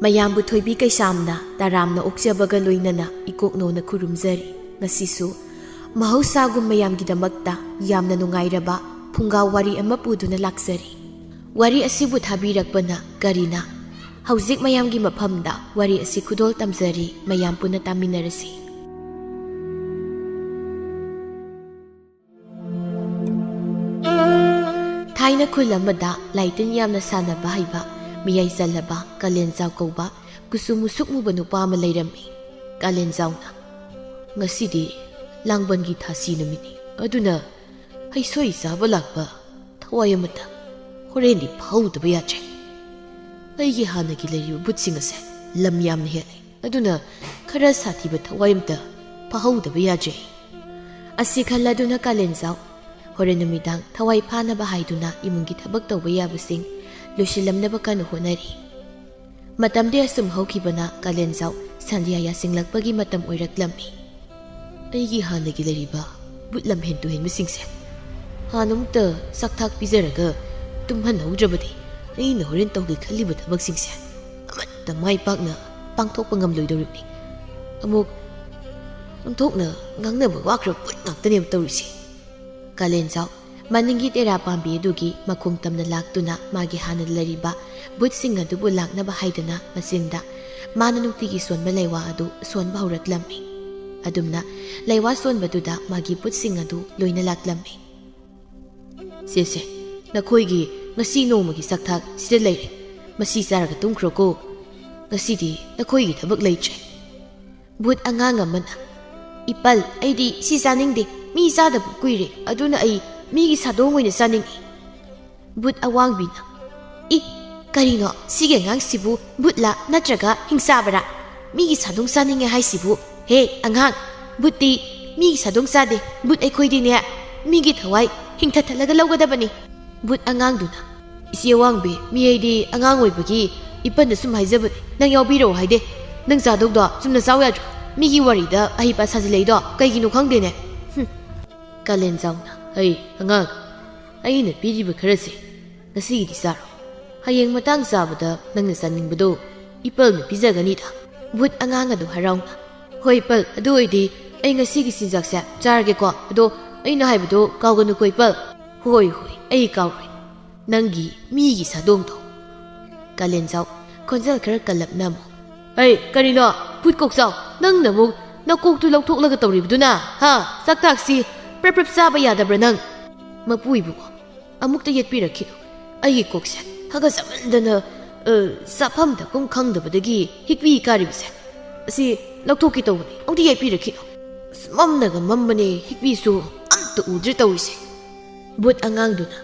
ꯃꯌꯥꯝꯕꯨ ꯊꯣꯏꯕꯤ ꯀꯩꯁꯥꯝꯅ ꯇꯔꯥꯝꯅ ꯑꯣꯛꯆꯕꯒ ꯂꯣꯏꯅꯅ ꯏꯀꯣꯛꯅꯧꯅ ꯈꯨꯔꯨꯝꯖꯔꯤ ꯉꯁꯤꯁꯨ ꯃꯍꯧꯁꯥꯒꯨꯝ ꯃꯌꯥꯝꯒꯤꯗꯃꯛꯇ ꯌꯥꯝꯅ ꯅꯨꯡꯉꯥꯏꯔꯕ ꯐꯨꯡꯒꯥ ꯋꯥꯔꯤ ꯑꯃ ꯄꯨꯗꯨꯅ ꯂꯥꯛꯆꯔꯤ ꯋꯥꯔꯤ ꯑꯁꯤꯕꯨ ꯊꯥꯕꯤꯔꯛꯄꯅ ꯀꯔꯤꯅ ꯍꯧꯖꯤꯛ ꯃꯌꯥꯝꯒꯤ ꯃꯐꯝꯗ ꯋꯥꯔꯤ ꯑꯁꯤ ꯈꯨꯗꯣꯜ ꯇꯝꯖꯔꯤ ꯃꯌꯥꯝ ꯄꯨꯟꯅ ꯇꯥꯃꯤꯟꯅꯔꯁꯤ ꯊꯥꯏꯅ ꯈꯨꯜ ꯑꯃꯗ ꯂꯥꯏꯇꯤꯟ ꯌꯥꯝꯅ ꯁꯥꯟꯅꯕ ꯍꯩꯕ ꯃꯤꯌꯥꯏ ꯆꯜꯂꯕ ꯀꯥꯂꯦꯟꯖꯥꯎ ꯀꯧꯕ ꯀꯨꯁꯨ ꯃꯨꯁꯨꯛ ꯃꯨꯕ ꯅꯨꯄꯥ ꯑꯃ ꯂꯩꯔꯝꯃꯤ ꯀꯥꯂꯦꯟꯖꯥꯎꯅ ꯉꯁꯤꯗꯤ ꯂꯥꯡꯕꯟꯒꯤ ꯊꯥꯁꯤ ꯅꯨꯃꯤꯠꯅꯤ ꯑꯗꯨꯅ ꯍꯩꯁꯣꯏ ꯆꯥꯕ ꯂꯥꯛꯄ ꯊꯋꯥꯏ ꯑꯃꯇ ꯍꯣꯔꯦꯟꯗꯤ ꯐꯥꯍꯧꯗꯕ ꯌꯥꯗ꯭ꯔꯦ ꯑꯩꯒꯤ ꯍꯥꯟꯅꯒꯤ ꯂꯩꯔꯤꯕ ꯕꯨꯠꯁꯤꯡ ꯑꯁꯦ ꯂꯝ ꯌꯥꯝꯅ ꯍꯦꯜꯂꯦ ꯑꯗꯨꯅ ꯈꯔ ꯁꯥꯊꯤꯕ ꯊꯋꯥꯏ ꯑꯃꯇ ꯐꯥꯍꯧꯗꯕ ꯌꯥꯗ꯭ꯔꯦ ꯑꯁꯤ ꯈꯜꯂꯗꯨꯅ ꯀꯥꯂꯦꯟꯖꯥꯎ ꯍꯣꯔꯦꯟ ꯅꯨꯃꯤꯗꯥꯡ ꯊꯋꯥꯏ ꯐꯥꯅꯕ ꯍꯥꯏꯗꯨꯅ ꯏꯃꯨꯡꯒꯤ ꯊꯕꯛ ꯇꯧꯕ ꯌꯥꯕꯁꯤꯡ ꯂꯣꯏꯁꯤꯜꯂꯝꯅꯕ ꯀꯟꯅ ꯍꯣꯠꯅꯔꯤ ꯃꯇꯝꯗꯤ ꯑꯁꯨꯝ ꯍꯧꯈꯤꯕꯅ ꯀꯥꯂꯦꯟꯖꯥꯎ ꯁꯟꯙ꯭ꯌꯥ ꯌꯥꯁꯤꯡꯂꯛꯄꯒꯤ ꯃꯇꯝ ꯑꯣꯏꯔꯛꯂꯝꯃꯤ ꯑꯩꯒꯤ ꯍꯥꯟꯅꯒꯤ ꯂꯩꯔꯤꯕ ꯕꯨꯠ ꯂꯝꯍꯦꯟ ꯇꯨꯍꯦꯟꯕꯁꯤꯡꯁꯦ ꯍꯥꯟꯅꯃꯨꯛꯇ ꯆꯥꯛꯊꯥꯛ ꯄꯤꯖꯔꯒ ꯇꯨꯝꯍꯟꯍꯧꯗ꯭ꯔꯕꯗꯤ ꯑꯩꯅ ꯍꯣꯔꯦꯟ ꯇꯧꯒꯦ ꯈꯜꯂꯤꯕ ꯊꯕꯛꯁꯤꯡꯁꯦ ꯑꯃꯠꯇ ꯃꯥꯏ ꯄꯥꯛꯅ ꯄꯥꯡꯊꯣꯛꯄ ꯉꯝꯂꯣꯏꯗꯧꯔꯤꯕꯅꯤ ꯑꯃꯨꯛ ꯑꯣꯟꯊꯣꯛꯅ ꯉꯥꯡꯅꯕ ꯋꯥꯈ꯭ꯔꯕ ꯕꯨꯠ ꯉꯥꯛꯇꯅꯦꯕ ꯇꯧꯔꯤꯁꯦ ꯀꯥꯂꯦꯟꯖꯥꯎ ꯃꯅꯤꯡꯒꯤ ꯇꯦꯔꯥ ꯄꯥꯝꯕꯤ ꯑꯗꯨꯒꯤ ꯃꯈꯣꯡ ꯇꯝꯅ ꯂꯥꯛꯇꯨꯅ ꯃꯥꯒꯤ ꯍꯥꯟꯅ ꯂꯩꯔꯤꯕ ꯕꯨꯠꯁꯤꯡ ꯑꯗꯨꯕꯨ ꯂꯥꯛꯅꯕ ꯍꯥꯏꯗꯨꯅ ꯃꯆꯤꯟꯗ ꯃꯥꯅ ꯅꯨꯡꯇꯤꯒꯤ ꯁꯣꯟꯕ ꯂꯩꯋꯥ ꯑꯗꯨ ꯁꯣꯟꯕ ꯍꯧꯔꯛꯂꯝꯃꯤ ꯑꯗꯨꯝꯅ ꯂꯩꯋꯥ ꯁꯣꯟꯕꯗꯨꯗ ꯃꯥꯒꯤ ꯕꯨꯠꯁꯤꯡ ꯑꯗꯨ ꯂꯣꯏꯅ ꯂꯥꯛꯂꯝꯃꯤ ꯁꯦ ꯅꯈꯣꯏꯒꯤ ꯉꯁꯤ ꯅꯣꯡꯃꯒꯤ ꯆꯥꯛꯊꯥꯛ ꯁꯤꯗ ꯂꯩꯔꯦ ꯃꯁꯤ ꯆꯥꯔꯒ ꯇꯨꯝꯈ꯭ꯔꯣꯀꯣ ꯉꯁꯤꯗꯤ ꯅꯈꯣꯏꯒꯤ ꯊꯕꯛ ꯂꯩꯇ꯭ꯔꯦ ꯕꯨꯠ ꯑꯉꯥꯡ ꯑꯃꯅ ꯏꯄꯜ ꯑꯩꯗꯤ ꯁꯤ ꯆꯥꯅꯤꯡꯗꯦ ꯃꯤ ꯆꯥꯗꯕ ꯀꯨꯏꯔꯦ ꯑꯗꯨꯅ ꯑꯩ ꯃꯤꯒꯤ ꯁꯥꯗꯣꯡ ꯑꯣꯏꯅ ꯆꯥꯅꯤꯡꯏ ꯕꯨꯠ ꯑꯋꯥꯡꯕꯤꯅ ꯀꯔꯤꯅꯣ ꯁꯤꯒꯤ ꯑꯉꯥꯡꯁꯤꯕꯨ ꯕꯨꯠꯂꯥ ꯅꯠꯇ꯭ꯔꯒ ꯍꯤꯡꯆꯥꯕꯔꯥ ꯃꯤꯒꯤ ꯁꯥꯗꯣꯡ ꯆꯥꯅꯤꯡꯉꯦ ꯍꯥꯏꯁꯤꯕꯨ ꯍꯦ ꯑꯉꯥꯡ ꯕꯨꯠꯇꯤ ꯃꯤꯒꯤ ꯁꯥꯗꯣꯡ ꯆꯥꯗꯦ ꯕꯨꯠ ꯑꯩꯈꯣꯏꯗꯤꯅꯦ ꯃꯤꯒꯤ ꯊꯋꯥꯏ ꯍꯤꯡꯊꯠꯊꯠꯂꯒ ꯂꯧꯒꯗꯕꯅꯤ ꯕꯨꯠ ꯑꯉꯥꯡꯗꯨꯅ ꯏꯆꯦ ꯑꯋꯥꯡꯕꯤ ꯃꯤ ꯑꯩꯗꯤ ꯑꯉꯥꯡ ꯑꯣꯏꯕꯒꯤ ꯏꯄꯟꯗ ꯁꯨꯝ ꯍꯥꯏꯖꯕꯅꯤ ꯅꯪ ꯌꯥꯎꯕꯤꯔꯛꯑꯣ ꯍꯥꯏꯗꯦ ꯅꯪ ꯆꯥꯗꯧꯗꯣ ꯆꯨꯝꯅ ꯆꯥꯎ ꯌꯥꯗ꯭ꯔꯣ ꯃꯤꯒꯤ ꯋꯥꯔꯤꯗ ꯑꯍꯩꯄꯥ ꯁꯥꯖꯤꯜꯂꯛꯏꯗꯣ ꯀꯩꯒꯤꯅꯣ ꯈꯪꯗꯦꯅꯦ ꯀꯥꯂꯦꯟꯖꯥꯎꯅ ꯍꯩ ꯑꯉꯥꯡ ꯑꯩꯅ ꯄꯤꯔꯤꯕ ꯈꯔꯁꯦ ꯉꯁꯤꯒꯤꯗꯤ ꯆꯥꯔꯣ ꯍꯌꯦꯡ ꯃꯇꯥꯡ ꯆꯥꯕꯗ ꯅꯪꯅ ꯆꯥꯅꯤꯡꯕꯗꯣ ꯏꯄꯜꯅ ꯄꯤꯖꯒꯅꯤꯗ ꯕꯨꯠ ꯑꯉꯥꯡ ꯑꯗꯨ ꯍꯔꯥꯎꯅ ꯍꯣꯏ ꯏꯄꯜ ꯑꯗꯨ ꯑꯣꯏꯗꯤ ꯑꯩ ꯉꯁꯤꯒꯤ ꯆꯤꯟꯖꯥꯛꯁꯦ ꯆꯥꯔꯒꯦꯀꯣ ꯑꯗꯣ ꯑꯩꯅ ꯍꯥꯏꯕꯗꯣ ꯀꯥꯎꯒꯅꯨꯀꯣ ꯏꯄꯜ ꯍꯣꯏ ꯑꯩ ꯀꯥꯎꯔꯣꯏ ꯅꯪꯒꯤ ꯃꯤꯒꯤ ꯁꯥꯗꯣꯡꯗꯣ ꯀꯥꯂꯦꯟꯖꯥꯎ ꯈꯣꯟꯖꯦꯜ ꯈꯔ ꯀꯜꯂꯞꯅ ꯑꯃꯨꯛ ꯀꯔꯤꯅꯣ ꯕꯨꯠ ꯀꯣꯛꯆꯥꯎ ꯅꯪꯅ ꯑꯃꯨꯛ ꯅꯀꯣꯛꯇꯨ ꯂꯧꯊꯣꯛꯂꯒ ꯇꯧꯔꯤꯕꯗꯨꯅ ꯆꯥꯛꯊꯥꯛꯁꯤ ꯄ꯭ꯔꯞ ꯆꯥꯕ ꯌꯥꯗꯕ꯭ꯔꯥ ꯅꯪ ꯃꯄꯨ ꯏꯕꯨꯡꯉꯣ ꯑꯃꯨꯛꯇ ꯌꯦꯠꯄꯤꯔꯛꯈꯤꯅꯨ ꯑꯩꯒꯤ ꯀꯣꯛꯁꯦ ꯍꯒꯠꯆꯃꯟꯗꯅ ꯆꯥꯐꯝ ꯊꯛꯐꯝ ꯈꯪꯗꯕꯗꯒꯤ ꯍꯤꯛꯄꯤ ꯀꯥꯔꯤꯕꯁꯦ ꯑꯁꯤ ꯂꯧꯊꯣꯛꯀꯦ ꯇꯧꯕꯅꯤ ꯑꯃꯨꯛꯇ ꯌꯦꯠꯄꯤꯔꯛꯈꯤꯅꯨ ꯃꯝꯅꯒ ꯃꯝꯕꯅꯦ ꯍꯤꯛꯄꯤꯁꯨ ꯑꯝꯇ ꯎꯗ꯭ꯔꯦ ꯇꯧꯔꯤꯁꯦ ꯕꯨꯠ ꯑꯉꯥꯡꯗꯨꯅ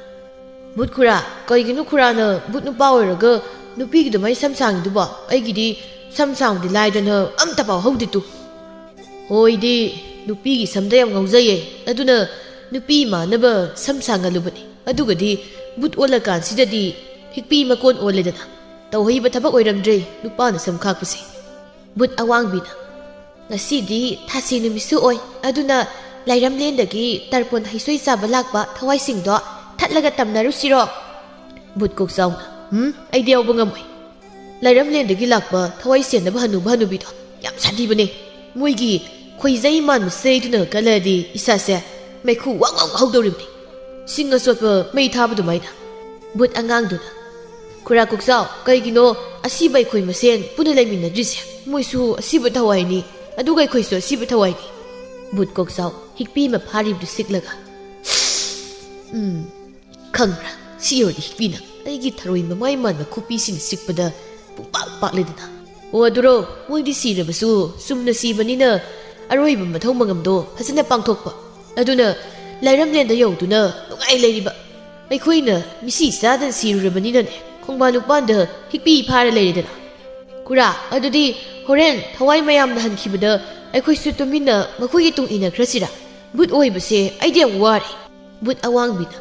ꯕꯨꯠ ꯈꯨꯔꯥ ꯀꯩꯒꯤꯅꯣ ꯈꯨꯔꯥꯅ ꯕꯨꯠ ꯅꯨꯄꯥ ꯑꯣꯏꯔꯒ ꯅꯨꯄꯤꯒꯤꯗꯨꯃꯥꯏ ꯁꯝ ꯁꯥꯡꯉꯤꯗꯨꯕꯣ ꯑꯩꯒꯤꯗꯤ ꯁꯝ ꯁꯥꯡꯕꯗꯤ ꯂꯥꯏꯗꯅ ꯑꯝꯇ ꯄꯥꯎ ꯍꯧꯗꯦ ꯇꯨ ꯍꯣꯏꯗꯤ ꯅꯨꯄꯤꯒꯤ ꯁꯝꯗ ꯌꯥꯝ ꯉꯥꯎꯖꯩꯌꯦ ꯑꯗꯨꯅ ꯅꯨꯄꯤ ꯃꯥꯟꯅꯕ ꯁꯝ ꯁꯥꯡꯍꯜꯂꯨꯕꯅꯤ ꯑꯗꯨꯒꯗꯤ ꯕꯨꯠ ꯑꯣꯜꯂꯀꯥꯟꯁꯤꯗꯗꯤ ꯍꯤꯛꯄꯤ ꯃꯀꯣꯟ ꯑꯣꯜꯂꯦꯗꯅ ꯇꯧꯍꯩꯕ ꯊꯕꯛ ꯑꯣꯏꯔꯝꯗ꯭ꯔꯦ ꯅꯨꯄꯥꯅ ꯁꯝ ꯈꯥꯛꯄꯁꯦ ꯕꯨꯠ ꯑꯋꯥꯡꯕꯤꯅ ꯉꯁꯤꯗꯤ ꯊꯥꯁꯤ ꯅꯨꯃꯤꯠꯁꯨ ꯑꯣꯏ ꯑꯗꯨꯅ ꯂꯥꯏꯔꯝꯂꯦꯟꯗꯒꯤ ꯇꯔꯄꯣꯟ ꯍꯩꯁꯣꯏ ꯆꯥꯕ ꯂꯥꯛꯄ ꯊꯋꯥꯏꯁꯤꯡꯗꯣ ꯊꯠꯂꯒ ꯇꯝꯅꯔꯨꯁꯤꯔꯣ ꯕꯨꯠ ꯀꯣꯛꯆꯥꯎꯅ ꯑꯩꯗꯤ ꯌꯥꯎꯕ ꯉꯝꯃꯣꯏ ꯂꯥꯏꯔꯝꯂꯦꯟꯗꯒꯤ ꯂꯥꯛꯄ ꯊꯋꯥꯏ ꯁꯦꯟꯅꯕ ꯍꯅꯨꯕ ꯍꯅꯨꯕꯤꯗꯣ ꯌꯥꯝ ꯁꯥꯊꯤꯕꯅꯦ ꯃꯣꯏꯒꯤ ꯈꯣꯏꯖꯩ ꯃꯥꯟꯕ ꯆꯩꯗꯨꯅ ꯀꯜꯂꯗꯤ ꯏꯁꯥꯁꯦ ꯃꯩꯈꯨ ꯋꯥꯡ ꯍꯧꯗꯧꯔꯤꯕꯅꯤ ꯁꯤꯡ ꯑꯆꯣꯠꯄ ꯃꯩ ꯊꯥꯕ ꯑꯗꯨꯃꯥꯏꯅ ꯕꯨꯠ ꯑꯉꯥꯡꯗꯨꯅ ꯈꯨꯔꯥ ꯀꯣꯛꯆꯥꯎ ꯀꯩꯒꯤꯅꯣ ꯑꯁꯤꯕ ꯑꯩꯈꯣꯏ ꯃꯁꯦꯟ ꯄꯨꯟꯅ ꯂꯩꯃꯤꯟꯅꯗ꯭ꯔꯤꯁꯦ ꯃꯣꯏꯁꯨ ꯑꯁꯤꯕ ꯊꯋꯥꯏꯅꯤ ꯑꯗꯨꯒ ꯑꯩꯈꯣꯏꯁꯨ ꯑꯁꯤꯕ ꯊꯋꯥꯏꯅꯤ ꯕꯨꯠ ꯀꯣꯛꯆꯥꯎ ꯍꯤꯛꯄꯤ ꯑꯃ ꯐꯥꯔꯤꯕꯗꯨ ꯁꯤꯛꯂꯒ ꯈꯪꯕ꯭ꯔꯥ ꯁꯤ ꯌꯧꯔꯗꯤ ꯍꯤꯛꯄꯤꯅ ꯑꯩꯒꯤ ꯊꯔꯣꯏ ꯃꯃꯥꯏ ꯃꯥꯟꯕ ꯈꯨꯄꯤꯁꯤꯡ ꯆꯤꯛꯄꯗ ꯄꯨꯡꯄꯥꯛ ꯄꯥꯛꯂꯦꯗꯅ ꯑꯣ ꯑꯗꯨꯔꯣ ꯃꯣꯏꯗꯤ ꯁꯤꯔꯕꯁꯨ ꯆꯨꯝꯅ ꯁꯤꯕꯅꯤꯅ ꯑꯔꯣꯏꯕ ꯃꯊꯧ ꯃꯉꯝꯗꯣ ꯐꯖꯅ ꯄꯥꯡꯊꯣꯛꯄ ꯑꯗꯨꯅ ꯂꯥꯏꯔꯝꯂꯦꯟꯗ ꯌꯧꯗꯨꯅ ꯅꯨꯡꯉꯥꯏ ꯂꯩꯔꯤꯕ ꯑꯩꯈꯣꯏꯅ ꯃꯤꯁꯤ ꯆꯥꯗꯅ ꯁꯤꯔꯨꯔꯕꯅꯤꯅꯅꯦ ꯈꯣꯡꯕꯥꯟ ꯂꯨꯄꯥꯟꯗ ꯍꯤꯛꯄꯤ ꯐꯥꯔ ꯂꯩꯔꯦꯗꯅ ꯈꯨꯔꯥ ꯑꯗꯨꯗꯤ ꯍꯣꯔꯦꯟ ꯊꯋꯥꯏ ꯃꯌꯥꯝꯅ ꯍꯟꯈꯤꯕꯗ ꯑꯩꯈꯣꯏꯁꯨ ꯇꯨꯃꯤꯟꯅ ꯃꯈꯣꯏꯒꯤ ꯇꯨꯡ ꯏꯟꯅꯈ꯭ꯔꯁꯤꯔꯥ ꯕꯨꯠ ꯑꯣꯏꯕꯁꯦ ꯑꯩꯗꯤ ꯌꯥꯝ ꯋꯥꯔꯦ ꯕꯨꯠ ꯑꯋꯥꯡꯕꯤꯅ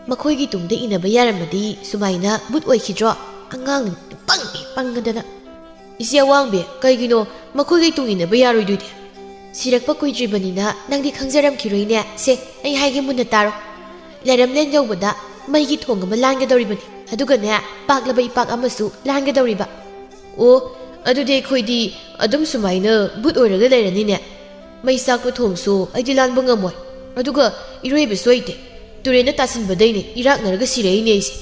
ꯃꯈꯣꯏꯒꯤ ꯇꯨꯡꯗ ꯏꯟꯅꯕ ꯌꯥꯔꯝꯃꯗꯤ ꯁꯨꯃꯥꯏꯅ ꯕꯨꯠ ꯑꯣꯏꯈꯤꯗ꯭ꯔꯣ ꯑꯉꯥꯡ ꯄꯪꯒꯗꯅ ꯏꯆꯦ ꯑꯋꯥꯡꯕꯤ ꯀꯩꯒꯤꯅꯣ ꯃꯈꯣꯏꯒꯤ ꯇꯨꯡ ꯏꯟꯅꯕ ꯌꯥꯔꯣꯏꯗꯣꯏꯗꯤ ꯁꯤꯔꯛꯄ ꯀꯨꯏꯗ꯭ꯔꯤꯕꯅꯤꯅ ꯅꯪꯗꯤ ꯈꯪꯖꯔꯝꯈꯤꯔꯣꯏꯅꯦ ꯁꯦ ꯑꯩ ꯍꯥꯏꯒꯦ ꯃꯨꯟꯅ ꯇꯥꯔꯣ ꯂꯥꯏꯔꯝꯂꯦꯟ ꯌꯧꯕꯗ ꯃꯩꯒꯤ ꯊꯣꯡ ꯑꯃ ꯂꯥꯟꯒꯗꯧꯔꯤꯕꯅꯤ ꯑꯗꯨꯒꯅꯦ ꯄꯥꯛꯂꯕ ꯏꯄꯥꯛ ꯑꯃꯁꯨ ꯂꯥꯟꯒꯗꯧꯔꯤꯕ ꯑꯣ ꯑꯗꯨꯗꯤ ꯑꯩꯈꯣꯏꯗꯤ ꯑꯗꯨꯝ ꯁꯨꯃꯥꯏꯅ ꯕꯨꯠ ꯑꯣꯏꯔꯒ ꯂꯩꯔꯅꯤꯅꯦ ꯃꯩ ꯆꯥꯛꯄ ꯊꯣꯡꯁꯨ ꯑꯩꯗꯤ ꯂꯥꯟꯕ ꯉꯝꯃꯣꯏ ꯑꯗꯨꯒ ꯏꯔꯣꯏꯕꯁꯨ ꯍꯩꯇꯦ ꯇꯨꯔꯦꯟꯗ ꯇꯥꯁꯤꯟꯕꯗꯩꯅꯦ ꯏꯔꯥꯛꯅꯔꯒ ꯁꯤꯔꯛꯏꯅꯦ ꯑꯩꯁꯦ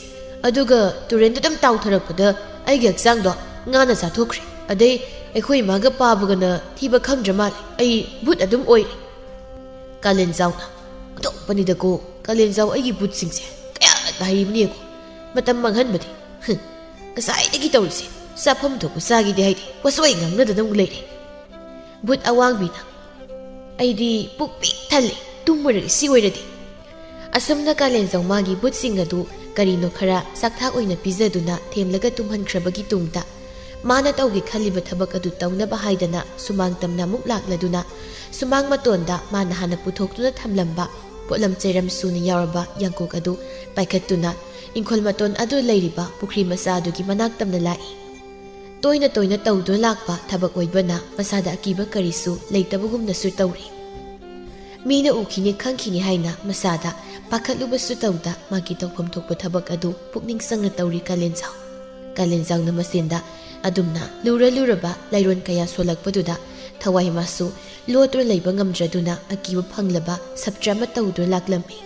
ꯑꯗꯨꯒ ꯇꯨꯔꯦꯟꯗ ꯑꯗꯨꯝ ꯇꯥꯎꯊꯔꯛꯄꯗ ꯑꯩꯒꯤ ꯍꯛꯆꯥꯡꯗꯣ ꯉꯥꯅ ꯆꯥꯊꯣꯛꯈ꯭ꯔꯦ ꯑꯗꯩ ꯑꯩꯈꯣꯏ ꯏꯃꯥꯒ ꯄꯥꯕꯒꯅ ꯊꯤꯕ ꯈꯪꯗ꯭ꯔ ꯃꯥꯜꯂꯦ ꯑꯩ ꯕꯨꯠ ꯑꯗꯨꯝ ꯑꯣꯏꯔꯦ ꯀꯥꯂꯦꯟꯖꯥꯎꯅ ꯑꯇꯣꯞꯄꯅꯤꯗꯀꯣ ꯀꯥꯂꯦꯟꯖꯥꯎ ꯑꯩꯒꯤ ꯕꯨꯠꯁꯤꯡꯁꯦ ꯀꯌꯥ ꯍꯩꯔꯤꯕꯅꯦꯀꯣ ꯃꯇꯝ ꯃꯥꯡꯍꯟꯕꯗꯤ ꯉꯁꯥꯏꯗꯒꯤ ꯇꯧꯔꯤꯁꯦ ꯆꯥꯐꯝ ꯊꯣꯛꯄ ꯆꯥꯈꯤꯗꯦ ꯍꯥꯏꯗꯤ ꯋꯥꯁꯣꯏ ꯉꯥꯡꯅꯗꯅ ꯑꯃꯨꯛ ꯂꯩꯔꯦ ꯕꯨꯠ ꯑꯋꯥꯡꯕꯤꯅ ꯑꯩꯗꯤ ꯄꯨꯛ ꯄꯤꯛ ꯊꯜꯂꯦ ꯇꯨꯝꯃꯨꯔꯒꯦ ꯁꯤ ꯑꯣꯏꯔꯗꯤ ꯑꯁꯨꯝꯅ ꯀꯥꯂꯦꯟꯖꯥꯎ ꯃꯥꯒꯤ ꯕꯨꯠꯁꯤꯡ ꯑꯗꯨ ꯀꯔꯤꯅꯣ ꯈꯔ ꯆꯥꯛꯊꯥꯛ ꯑꯣꯏꯅ ꯄꯤꯖꯗꯨꯅ ꯊꯦꯝꯂꯒ ꯇꯨꯝꯍꯟꯈ꯭ꯔꯕꯒꯤ ꯇꯨꯡꯗ ꯃꯥꯅ ꯇꯧꯒꯦ ꯈꯜꯂꯤꯕ ꯊꯕꯛ ꯑꯗꯨ ꯇꯧꯅꯕ ꯍꯥꯏꯗꯅ ꯁꯨꯃꯥꯡ ꯇꯝꯅ ꯑꯃꯨꯛ ꯂꯥꯛꯂꯗꯨꯅ ꯁꯨꯃꯥꯡ ꯃꯇꯣꯟꯗ ꯃꯥꯅ ꯍꯥꯟꯅ ꯄꯨꯊꯣꯛꯇꯨꯅ ꯊꯝꯂꯝꯕ ꯄꯣꯠꯂꯝ ꯆꯩꯔꯝ ꯁꯨꯅ ꯌꯥꯎꯔꯕ ꯌꯥꯡꯀꯣꯛ ꯑꯗꯨ ꯄꯥꯏꯈꯠꯇꯨꯅ ꯏꯪꯈꯣꯜ ꯃꯇꯣꯟ ꯑꯗꯨ ꯂꯩꯔꯤꯕ ꯄꯨꯈ꯭ꯔꯤ ꯃꯆꯥ ꯑꯗꯨꯒꯤ ꯃꯅꯥꯛ ꯇꯝꯅ ꯂꯥꯛꯏ ꯇꯣꯏꯅ ꯇꯣꯏꯅ ꯇꯧꯗꯨꯅ ꯂꯥꯛꯄ ꯊꯕꯛ ꯑꯣꯏꯕꯅ ꯃꯁꯥꯗ ꯑꯀꯤꯕ ꯀꯔꯤꯁꯨ ꯂꯩꯇꯕꯒꯨꯝꯅꯁꯨ ꯇꯧꯔꯤ ꯃꯤꯅ ꯎꯈꯤꯅꯤ ꯈꯪꯈꯤꯅꯤ ꯍꯥꯏꯅ ꯃꯁꯥꯗ ꯄꯥꯈꯠꯂꯨꯕꯁꯨ ꯇꯧꯗ ꯃꯥꯒꯤ ꯇꯧꯐꯝ ꯊꯣꯛꯄ ꯊꯕꯛ ꯑꯗꯨ ꯄꯨꯛꯅꯤꯡ ꯆꯪꯅ ꯇꯧꯔꯤ ꯀꯥꯂꯦꯟꯖꯥꯎꯅ ꯃꯁꯦꯟꯗ ꯑꯗꯨꯝꯅ ꯂꯨꯔꯕ ꯂꯩꯔꯣꯟ ꯀꯌꯥ ꯁꯣꯜꯂꯛꯄꯗꯨꯗ ꯊꯋꯥꯏ ꯃꯥꯁꯨ ꯂꯣꯠꯇꯨꯅ ꯂꯩꯕ ꯉꯝꯗ꯭ꯔꯗꯨꯅ ꯑꯀꯤꯕ ꯐꯪꯂꯕ ꯁꯞꯇ꯭ꯔ ꯑꯃ ꯇꯧꯗꯨꯅ ꯂꯥꯛꯂꯝꯃꯤ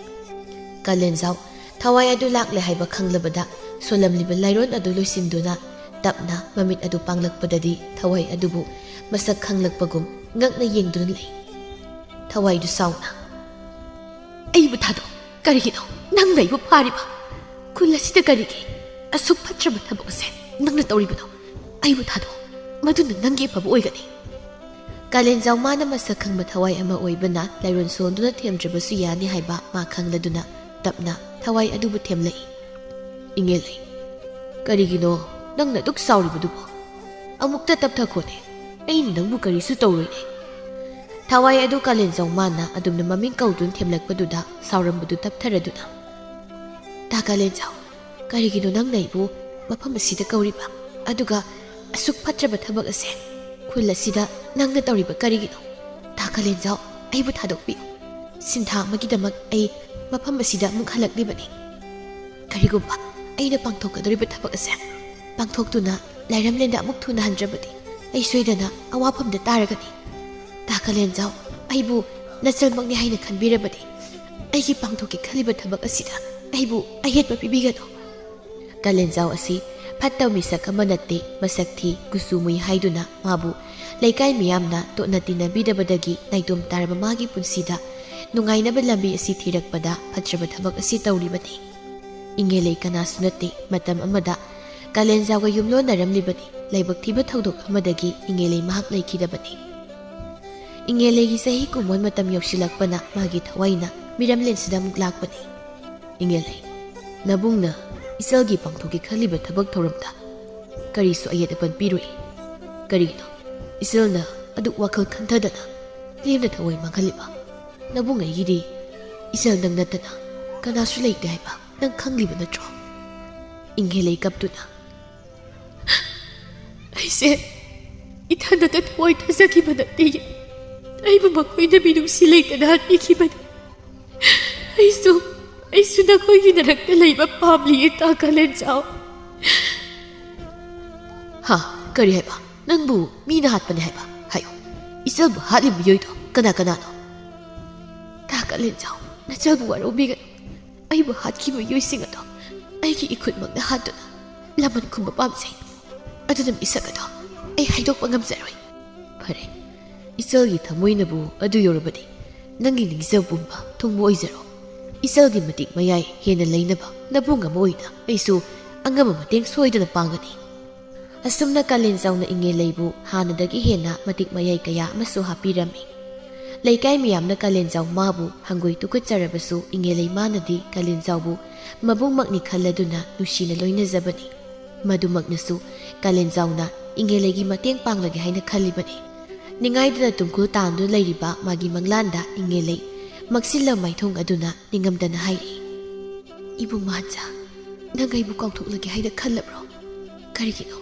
ꯀꯥꯂꯦꯟꯖꯥꯎ ꯊꯋꯥꯏ ꯑꯗꯨ ꯂꯥꯛꯂꯦ ꯍꯥꯏꯕ ꯈꯪꯂꯕꯗ ꯁꯣꯜꯂꯝꯂꯤꯕ ꯂꯩꯔꯣꯟ ꯑꯗꯨ ꯂꯣꯏꯁꯤꯟꯗꯨꯅ ꯇꯞꯅ ꯃꯃꯤꯠ ꯑꯗꯨ ꯄꯥꯡꯂꯛꯄꯗꯗꯤ ꯊꯋꯥꯏ ꯑꯗꯨꯕꯨ ꯃꯁꯛ ꯈꯪꯂꯛꯄꯒꯨꯝ ꯉꯛꯅ ꯌꯦꯡꯗꯨꯅ ꯂꯩ ꯊꯋꯥꯏꯗꯨ ꯁꯥꯎꯅ ꯑꯩꯕꯨ ꯊꯥꯗꯣꯛ ꯀꯔꯤꯒꯤꯅꯣ ꯅꯪꯅ ꯑꯩꯕꯨ ꯐꯥꯔꯤꯕ ꯈꯨꯜ ꯑꯁꯤꯗ ꯀꯔꯤꯒꯤ ꯑꯁꯨꯛ ꯐꯠꯇ꯭ꯔꯕ ꯊꯕꯛ ꯑꯁꯦ ꯅꯪꯅ ꯇꯧꯔꯤꯕꯅꯣ ꯑꯩꯕꯨ ꯊꯥꯗꯣꯛ ꯃꯗꯨꯅ ꯅꯪꯒꯤ ꯑꯐꯕ ꯑꯣꯏꯒꯅꯤ ꯀꯥꯂꯦꯟꯖꯥꯎ ꯃꯥꯅ ꯃꯁꯛ ꯈꯪꯕ ꯊꯋꯥꯏ ꯑꯃ ꯑꯣꯏꯕꯅ ꯂꯩꯔꯣꯟ ꯁꯣꯟꯗꯨꯅ ꯊꯦꯝꯗ꯭ꯔꯕꯁꯨ ꯌꯥꯅꯤ ꯍꯥꯏꯕ ꯃꯥ ꯈꯪꯂꯗꯨꯅ ꯇꯞꯅ ꯊꯋꯥꯏ ꯑꯗꯨꯕꯨ ꯊꯦꯝꯂꯛꯏ ꯏꯉꯦꯜꯂꯩ ꯀꯔꯤꯒꯤꯅꯣ ꯅꯪꯅ ꯑꯗꯨꯛ ꯁꯥꯎꯔꯤꯕꯗꯨꯕꯣ ꯑꯃꯨꯛꯇ ꯇꯞꯊꯈꯣꯅꯦ ꯑꯩꯅ ꯅꯪꯕꯨ ꯀꯔꯤꯁꯨ ꯇꯧꯔꯣꯏꯅꯦ ꯊꯋꯥꯏ ꯑꯗꯨ ꯀꯥꯂꯦꯟꯖꯥꯎ ꯃꯥꯅ ꯑꯗꯨꯝꯅ ꯃꯃꯤꯡ ꯀꯧꯗꯨꯅ ꯊꯦꯝꯂꯛꯄꯗꯨꯗ ꯁꯥꯎꯔꯝꯕꯗꯨ ꯇꯞꯊꯔꯗꯨꯅ ꯇꯥ ꯀꯥꯂꯦꯟꯖꯥꯎ ꯀꯔꯤꯒꯤꯅꯣ ꯅꯪꯅ ꯑꯩꯕꯨ ꯃꯐꯝ ꯑꯁꯤꯗ ꯀꯧꯔꯤꯕ ꯑꯗꯨꯒ ꯑꯁꯨꯛ ꯐꯠꯇ꯭ꯔꯕ ꯊꯕꯛ ꯑꯁꯦ ꯈꯨꯜ ꯑꯁꯤꯗ ꯅꯪꯅ ꯇꯧꯔꯤꯕ ꯀꯔꯤꯒꯤꯅꯣ ꯇꯥ ꯀꯥꯂꯦꯟꯖꯥꯎ ꯑꯩꯕꯨ ꯊꯥꯗꯣꯛꯄꯤꯌꯨ ꯁꯤꯟꯊꯥ ꯑꯃꯒꯤꯗꯃꯛ ꯑꯩ ꯃꯐꯝ ꯑꯁꯤꯗ ꯑꯃꯨꯛ ꯍꯜꯂꯛꯂꯤꯕꯅꯤ ꯀꯔꯤꯒꯨꯝꯕ ꯑꯩꯅ ꯄꯥꯡꯊꯣꯛꯀꯗꯧꯔꯤꯕ ꯊꯕꯛ ꯑꯁꯦ ꯄꯥꯡꯊꯣꯛꯇꯨꯅ ꯂꯥꯏꯔꯝꯂꯦꯟꯗ ꯑꯃꯨꯛ ꯊꯨꯅ ꯍꯟꯗ꯭ꯔꯕꯗꯤ ꯑꯩ ꯁꯣꯏꯗꯅ ꯑꯋꯥꯐꯝꯗ ꯇꯥꯔꯒꯅꯤ ꯇꯥ ꯀꯥꯂꯦꯟꯖꯥꯎ ꯑꯩꯕꯨ ꯅꯆꯜꯃꯛꯅꯤ ꯍꯥꯏꯅ ꯈꯟꯕꯤꯔꯕꯗꯤ ꯑꯩꯒꯤ ꯄꯥꯡꯊꯣꯛꯀꯦ ꯈꯜꯂꯤꯕ ꯊꯕꯛ ꯑꯁꯤꯗ ꯑꯩꯕꯨ ꯑꯌꯦꯠꯄ ꯄꯤꯕꯤꯒꯅꯨ ꯀꯥꯂꯦꯟꯖꯥꯎ ꯑꯁꯤ ꯐꯠꯇꯕ ꯃꯤꯁꯛ ꯑꯃ ꯅꯠꯇꯦ ꯃꯁꯛ ꯊꯤ ꯀꯨꯆꯨ ꯃꯨꯏ ꯍꯥꯏꯗꯨꯅ ꯃꯥꯕꯨ ꯂꯩꯀꯥꯏ ꯃꯤꯌꯥꯝꯅ ꯇꯣꯠꯅ ꯇꯤꯟꯅꯕꯤꯗꯕꯗꯒꯤ ꯅꯥꯏꯇꯣꯝ ꯇꯥꯔꯕ ꯃꯥꯒꯤ ꯄꯨꯟꯁꯤꯗ ꯅꯨꯡꯉꯥꯏꯅꯕ ꯂꯝꯕꯤ ꯑꯁꯤ ꯊꯤꯔꯛꯄꯗ ꯐꯠꯇ꯭ꯔꯕ ꯊꯕꯛ ꯑꯁꯤ ꯇꯧꯔꯤꯕꯅꯤ ꯏꯉꯦꯜꯂꯩ ꯀꯅꯥꯁꯨ ꯅꯠꯇꯦ ꯃꯇꯝ ꯑꯃꯗ ꯀꯥꯂꯦꯟꯖꯥꯎꯒ ꯌꯨꯝꯂꯣꯟꯅꯔꯝꯂꯤꯕꯅꯤ ꯂꯥꯏꯕꯛ ꯊꯤꯕ ꯊꯧꯗꯣꯛ ꯑꯃꯗꯒꯤ ꯏꯉꯦꯜꯂꯩ ꯃꯍꯥꯛ ꯂꯩꯈꯤꯗꯕꯅꯤ ꯏꯉꯦꯜꯂꯩꯒꯤ ꯆꯍꯤ ꯀꯨꯝꯑꯣꯟ ꯃꯇꯝ ꯌꯧꯁꯤꯜꯂꯛꯄꯅ ꯃꯥꯒꯤ ꯊꯋꯥꯏꯅ ꯃꯤꯔꯝꯂꯦꯟꯁꯤꯗ ꯑꯃꯨꯛ ꯂꯥꯛꯄꯅꯤ ꯏꯉꯦꯜꯂꯩ ꯅꯕꯨꯡꯅ ꯏꯆꯜꯒꯤ ꯄꯥꯡꯊꯣꯛꯀꯦ ꯈꯜꯂꯤꯕ ꯊꯕꯛ ꯊꯧꯔꯝꯗ ꯀꯔꯤꯁꯨ ꯑꯌꯦꯠ ꯑꯄꯟ ꯄꯤꯔꯣꯏ ꯀꯔꯤꯒꯤꯅꯣ ꯏꯆꯜꯅ ꯑꯗꯨꯛ ꯋꯥꯈꯜ ꯈꯟꯊꯗꯅ ꯂꯦꯝꯅ ꯊꯋꯥꯏ ꯃꯥꯡꯍꯜꯂꯤꯕ ꯅꯕꯨꯡ ꯑꯩꯒꯤꯗꯤ ꯏꯆꯜ ꯅꯪ ꯅꯠꯇꯅ ꯀꯅꯥꯁꯨ ꯂꯩꯇꯦ ꯍꯥꯏꯕ ꯅꯪ ꯈꯪꯂꯤꯕ ꯅꯠꯇ꯭ꯔꯣ ꯏꯉꯦꯜꯂꯩ ꯀꯞꯇꯨꯅ ꯑꯩꯁꯦ ꯏꯊꯟꯗꯇ ꯊꯋꯥꯏ ꯊꯥꯖꯈꯤꯕ ꯅꯠꯇꯦ ꯑꯩꯕꯨ ꯃꯈꯣꯏꯅ ꯃꯤꯅꯨꯡꯁꯤ ꯂꯩꯇꯅ ꯍꯥꯠꯄꯤꯈꯤꯕꯅꯤ ꯑꯩꯁꯨ ꯅꯈꯣꯏꯒꯤ ꯅꯔꯛꯇ ꯂꯩꯕ ꯄꯥꯝꯂꯤꯌꯦ ꯇꯥ ꯀꯥꯂꯦꯟꯖꯥꯎ ꯍꯥ ꯀꯔꯤ ꯍꯥꯏꯕ ꯅꯪꯕꯨ ꯃꯤꯅ ꯍꯥꯠꯄꯅꯤ ꯍꯥꯏꯕ ꯍꯥꯏꯌꯣ ꯏꯆꯜꯕꯨ ꯍꯥꯠꯂꯤꯕ ꯃꯤꯑꯣꯏꯗꯣ ꯀꯅꯥꯅꯣ ꯇꯥ ꯀꯥꯂꯦꯟꯖꯥꯎ ꯅꯆꯜꯕꯨ ꯋꯥꯔꯧꯕꯤꯒꯅꯨ ꯑꯩꯕꯨ ꯍꯥꯠꯈꯤꯕ ꯃꯤꯑꯣꯏꯁꯤꯡ ꯑꯗꯣ ꯑꯩꯒꯤ ꯏꯈꯨꯠꯃꯛꯅ ꯍꯥꯠꯇꯨꯅ ꯂꯃꯟ ꯈꯨꯝꯕ ꯄꯥꯝꯖꯩ ꯑꯗꯨꯅ ꯃꯤꯁꯛ ꯑꯗꯣ ꯑꯩ ꯍꯥꯏꯗꯣꯛꯄ ꯉꯝꯖꯔꯣꯏ ꯐꯔꯦ ꯏꯆꯜꯒꯤ ꯊꯃꯣꯏꯅꯕꯨ ꯑꯗꯨ ꯌꯧꯔꯕꯗꯤ ꯅꯪꯒꯤ ꯅꯤꯡꯖ ꯄꯨꯝꯕ ꯊꯨꯡꯕ ꯑꯣꯏꯖꯔꯣ ꯏꯆꯜꯒꯤ ꯃꯇꯤꯛ ꯃꯌꯥꯏ ꯍꯦꯟꯅ ꯂꯩꯅꯕ ꯅꯕꯨꯡ ꯑꯃ ꯑꯣꯏꯅ ꯑꯩꯁꯨ ꯑꯉꯝꯕ ꯃꯇꯦꯡ ꯁꯣꯏꯗꯅ ꯄꯥꯡꯒꯅꯤ ꯑꯁꯨꯝꯅ ꯀꯥꯂꯦꯟꯖꯥꯎꯅ ꯏꯉꯦꯜꯂꯩꯕꯨ ꯍꯥꯟꯅꯗꯒꯤ ꯍꯦꯟꯅ ꯃꯇꯤꯛ ꯃꯌꯥꯏ ꯀꯌꯥ ꯑꯃꯁꯨ ꯍꯥꯞꯄꯤꯔꯝꯃꯤ ꯂꯩꯀꯥꯏ ꯃꯤꯌꯥꯝꯅ ꯀꯥꯂꯦꯟꯖꯥꯎ ꯃꯥꯕꯨ ꯍꯪꯒꯣꯏ ꯇꯨꯀꯠꯆꯔꯕꯁꯨ ꯏꯉꯦꯜꯂꯩ ꯃꯥꯅꯗꯤ ꯀꯥꯂꯦꯟꯖꯥꯎꯕꯨ ꯃꯕꯨꯡꯃꯛꯅꯤ ꯈꯜꯂꯗꯨꯅ ꯅꯨꯡꯁꯤꯅ ꯂꯣꯏꯅꯖꯕꯅꯤ ꯃꯗꯨꯃꯛꯅꯁꯨ ꯀꯥꯂꯦꯟꯖꯥꯎꯅ ꯏꯉꯦꯜꯂꯩꯒꯤ ꯃꯇꯦꯡ ꯄꯥꯡꯂꯒꯦ ꯍꯥꯏꯅ ꯈꯜꯂꯤꯕꯅꯤ ꯅꯤꯡꯉꯥꯏꯗꯅ ꯇꯨꯡꯀꯨꯜ ꯇꯥꯟꯗꯨꯅ ꯂꯩꯔꯤꯕ ꯃꯥꯒꯤ ꯃꯪꯂꯥꯟꯗ ꯏꯉꯦꯜꯂꯩ ꯃꯛꯁꯤꯜꯂ ꯃꯥꯏꯊꯣꯡ ꯑꯗꯨꯅ ꯅꯤꯡꯉꯝꯗꯅ ꯍꯥꯏꯔꯤ ꯏꯕꯨꯡ ꯃꯍꯥꯟꯆꯥ ꯅꯪ ꯑꯩꯕꯨ ꯀꯥꯎꯊꯣꯛꯂꯒꯦ ꯍꯥꯏꯅ ꯈꯜꯂꯕ꯭ꯔꯣ ꯀꯔꯤꯒꯤꯅꯣ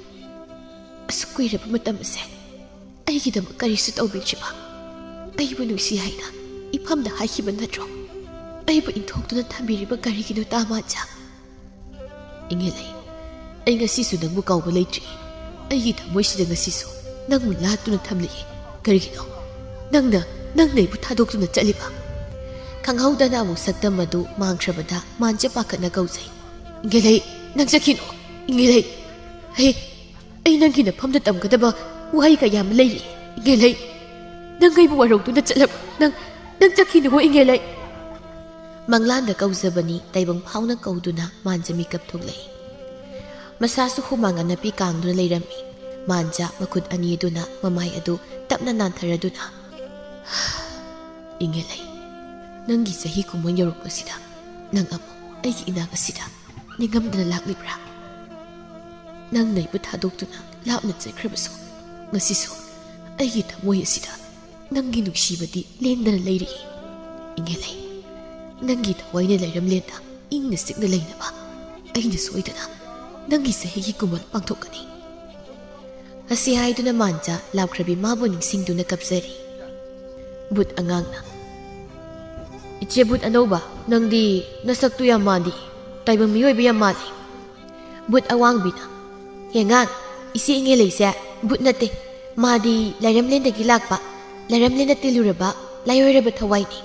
ꯑꯁꯨꯛ ꯀꯨꯏꯔꯕ ꯃꯇꯝ ꯑꯁꯦ ꯑꯩꯒꯤꯗꯃꯛ ꯀꯔꯤꯁꯨ ꯇꯧꯕꯤꯗ꯭ꯔꯤꯕ ꯑꯩꯕꯨ ꯅꯨꯡꯁꯤ ꯍꯥꯏꯅ ꯏꯐꯝꯗ ꯍꯥꯏꯈꯤꯕ ꯅꯠꯇ꯭ꯔꯣ ꯑꯩꯕꯨ ꯏꯟꯊꯣꯛꯇꯨꯅ ꯊꯝꯕꯤꯔꯤꯕ ꯀꯔꯤꯒꯤꯅꯣ ꯇꯥꯃꯥꯟꯆꯥ ꯏꯉꯦꯜꯂꯩ ꯑꯩ ꯉꯁꯤꯁꯨ ꯅꯪꯕꯨ ꯀꯥꯎꯕ ꯂꯩꯇ꯭ꯔꯤ ꯑꯩꯒꯤ ꯊꯃꯣꯏꯁꯤꯗ ꯉꯁꯤꯁꯨ ꯅꯪꯕꯨ ꯂꯥꯠꯇꯨꯅ ꯊꯝꯂꯛꯏ ꯀꯔꯤꯒꯤꯅꯣ ꯅꯪꯅ ꯑꯩꯕꯨ ꯊꯥꯗꯣꯛꯇꯨꯅ ꯆꯠꯂꯤꯕ ꯈꯪꯍꯧꯗꯅ ꯑꯃꯨꯛ ꯁꯛꯇꯝ ꯑꯗꯨ ꯃꯥꯡꯈ꯭ꯔꯕꯗ ꯃꯥꯟꯁꯦ ꯄꯥꯈꯠꯅ ꯀꯧꯖꯩ ꯏꯪꯒꯦꯂꯩ ꯅꯪ ꯆꯠꯈꯤꯅꯣ ꯏꯪꯒꯦꯂꯩ ꯑꯩ ꯅꯪꯒꯤ ꯅꯐꯝꯗ ꯇꯝꯒꯗꯕ ꯋꯥꯍꯩ ꯀꯌꯥ ꯑꯃ ꯂꯩꯔꯤ ꯏꯪꯒꯦꯂꯩ ꯅꯪ ꯑꯩꯕꯨ ꯋꯥꯔꯧꯗꯨꯅ ꯆꯠꯂꯕ ꯅꯪ ꯆꯠꯈꯤꯅꯣ ꯏꯪꯒꯦꯂꯩ ꯃꯪꯂꯥꯟꯗ ꯀꯧꯖꯕꯅꯤ ꯇꯥꯏꯕꯪ ꯐꯥꯎꯅ ꯀꯧꯗꯨꯅ ꯃꯥꯟꯖ ꯃꯤꯀꯞ ꯊꯣꯛꯂꯛꯏ ꯃꯁꯥꯁꯨ ꯍꯨꯃꯥꯡ ꯑꯅꯞꯄꯤ ꯀꯥꯡꯗꯨꯅ ꯂꯩꯔꯝꯃꯤ ꯃꯥꯟꯖ ꯃꯈꯨꯠ ꯑꯅꯤ ꯑꯗꯨꯅ ꯃꯃꯥꯏ ꯑꯗꯨ ꯇꯞꯅ ꯅꯥꯟꯊꯔꯗꯨꯅ ꯏꯪꯒꯦꯂꯩ ꯅꯪꯒꯤ ꯆꯍꯤ ꯀꯨꯝꯃꯣꯟ ꯌꯧꯔꯛꯄꯁꯤꯗ ꯅꯪ ꯑꯃꯨꯛ ꯑꯩꯒꯤ ꯏꯅꯥꯛ ꯑꯁꯤꯗ ꯅꯤꯡꯉꯝꯗꯅ ꯂꯥꯛꯂꯤꯕ꯭ꯔꯥ ꯅꯪꯅ ꯑꯩꯕꯨ ꯊꯥꯗꯣꯛꯇꯨꯅ ꯂꯥꯞꯅ ꯆꯠꯈ꯭ꯔꯕꯁꯨ ꯉꯁꯤꯁꯨ ꯑꯩꯒꯤ ꯊꯃꯣꯏ ꯑꯁꯤꯗ ꯅꯪꯒꯤ ꯅꯨꯡꯁꯤꯕꯗꯤ ꯂꯦꯡꯗꯅ ꯂꯩꯔꯤ ꯏꯪꯒꯦꯂꯩ ꯅꯪꯒꯤ ꯊꯋꯥꯏꯅ ꯂꯩꯔꯝꯂꯦꯟꯗ ꯏꯪꯅ ꯆꯤꯛꯅ ꯂꯩꯅꯕ ꯑꯩꯅ ꯁꯣꯏꯗꯅ ꯅꯪꯒꯤ ꯆꯍꯤꯒꯤ ꯀꯨꯝꯃꯣꯟ ꯄꯥꯡꯊꯣꯛꯀꯅꯤ ꯑꯁꯤ ꯍꯥꯏꯗꯨꯅ ꯃꯥꯟꯖ ꯂꯥꯞꯈ꯭ꯔꯕꯤ ꯃꯥꯕꯨ ꯅꯤꯡꯁꯤꯡꯗꯨꯅ ꯀꯞꯆꯔꯤ ꯕꯨꯠ ꯑꯉꯥꯡꯅ ꯏꯆꯦ ꯕꯨꯠ ꯑꯅꯧꯕ ꯅꯪꯗꯤ ꯅꯁꯛꯇꯨ ꯌꯥꯝ ꯃꯥꯜꯂꯤ ꯇꯥꯏꯕꯪ ꯃꯤꯑꯣꯏꯕ ꯌꯥꯝ ꯃꯥꯜꯂꯤ ꯕꯨꯠ ꯑꯋꯥꯡꯕꯤꯅ ꯍꯦꯉꯥꯡ ꯏꯆꯦ ꯏꯪꯒꯦꯂꯩꯁꯦ ꯕꯨꯠ ꯅꯠꯇꯦ ꯃꯥꯗꯤ ꯂꯩꯔꯝꯂꯦꯟꯗꯒꯤ ꯂꯥꯛꯄ ꯂꯩꯔꯝꯂꯦꯟꯅ ꯇꯤꯜꯂꯨꯔꯕ ꯂꯥꯏꯑꯣꯏꯔꯕ ꯊꯋꯥꯏꯅꯤ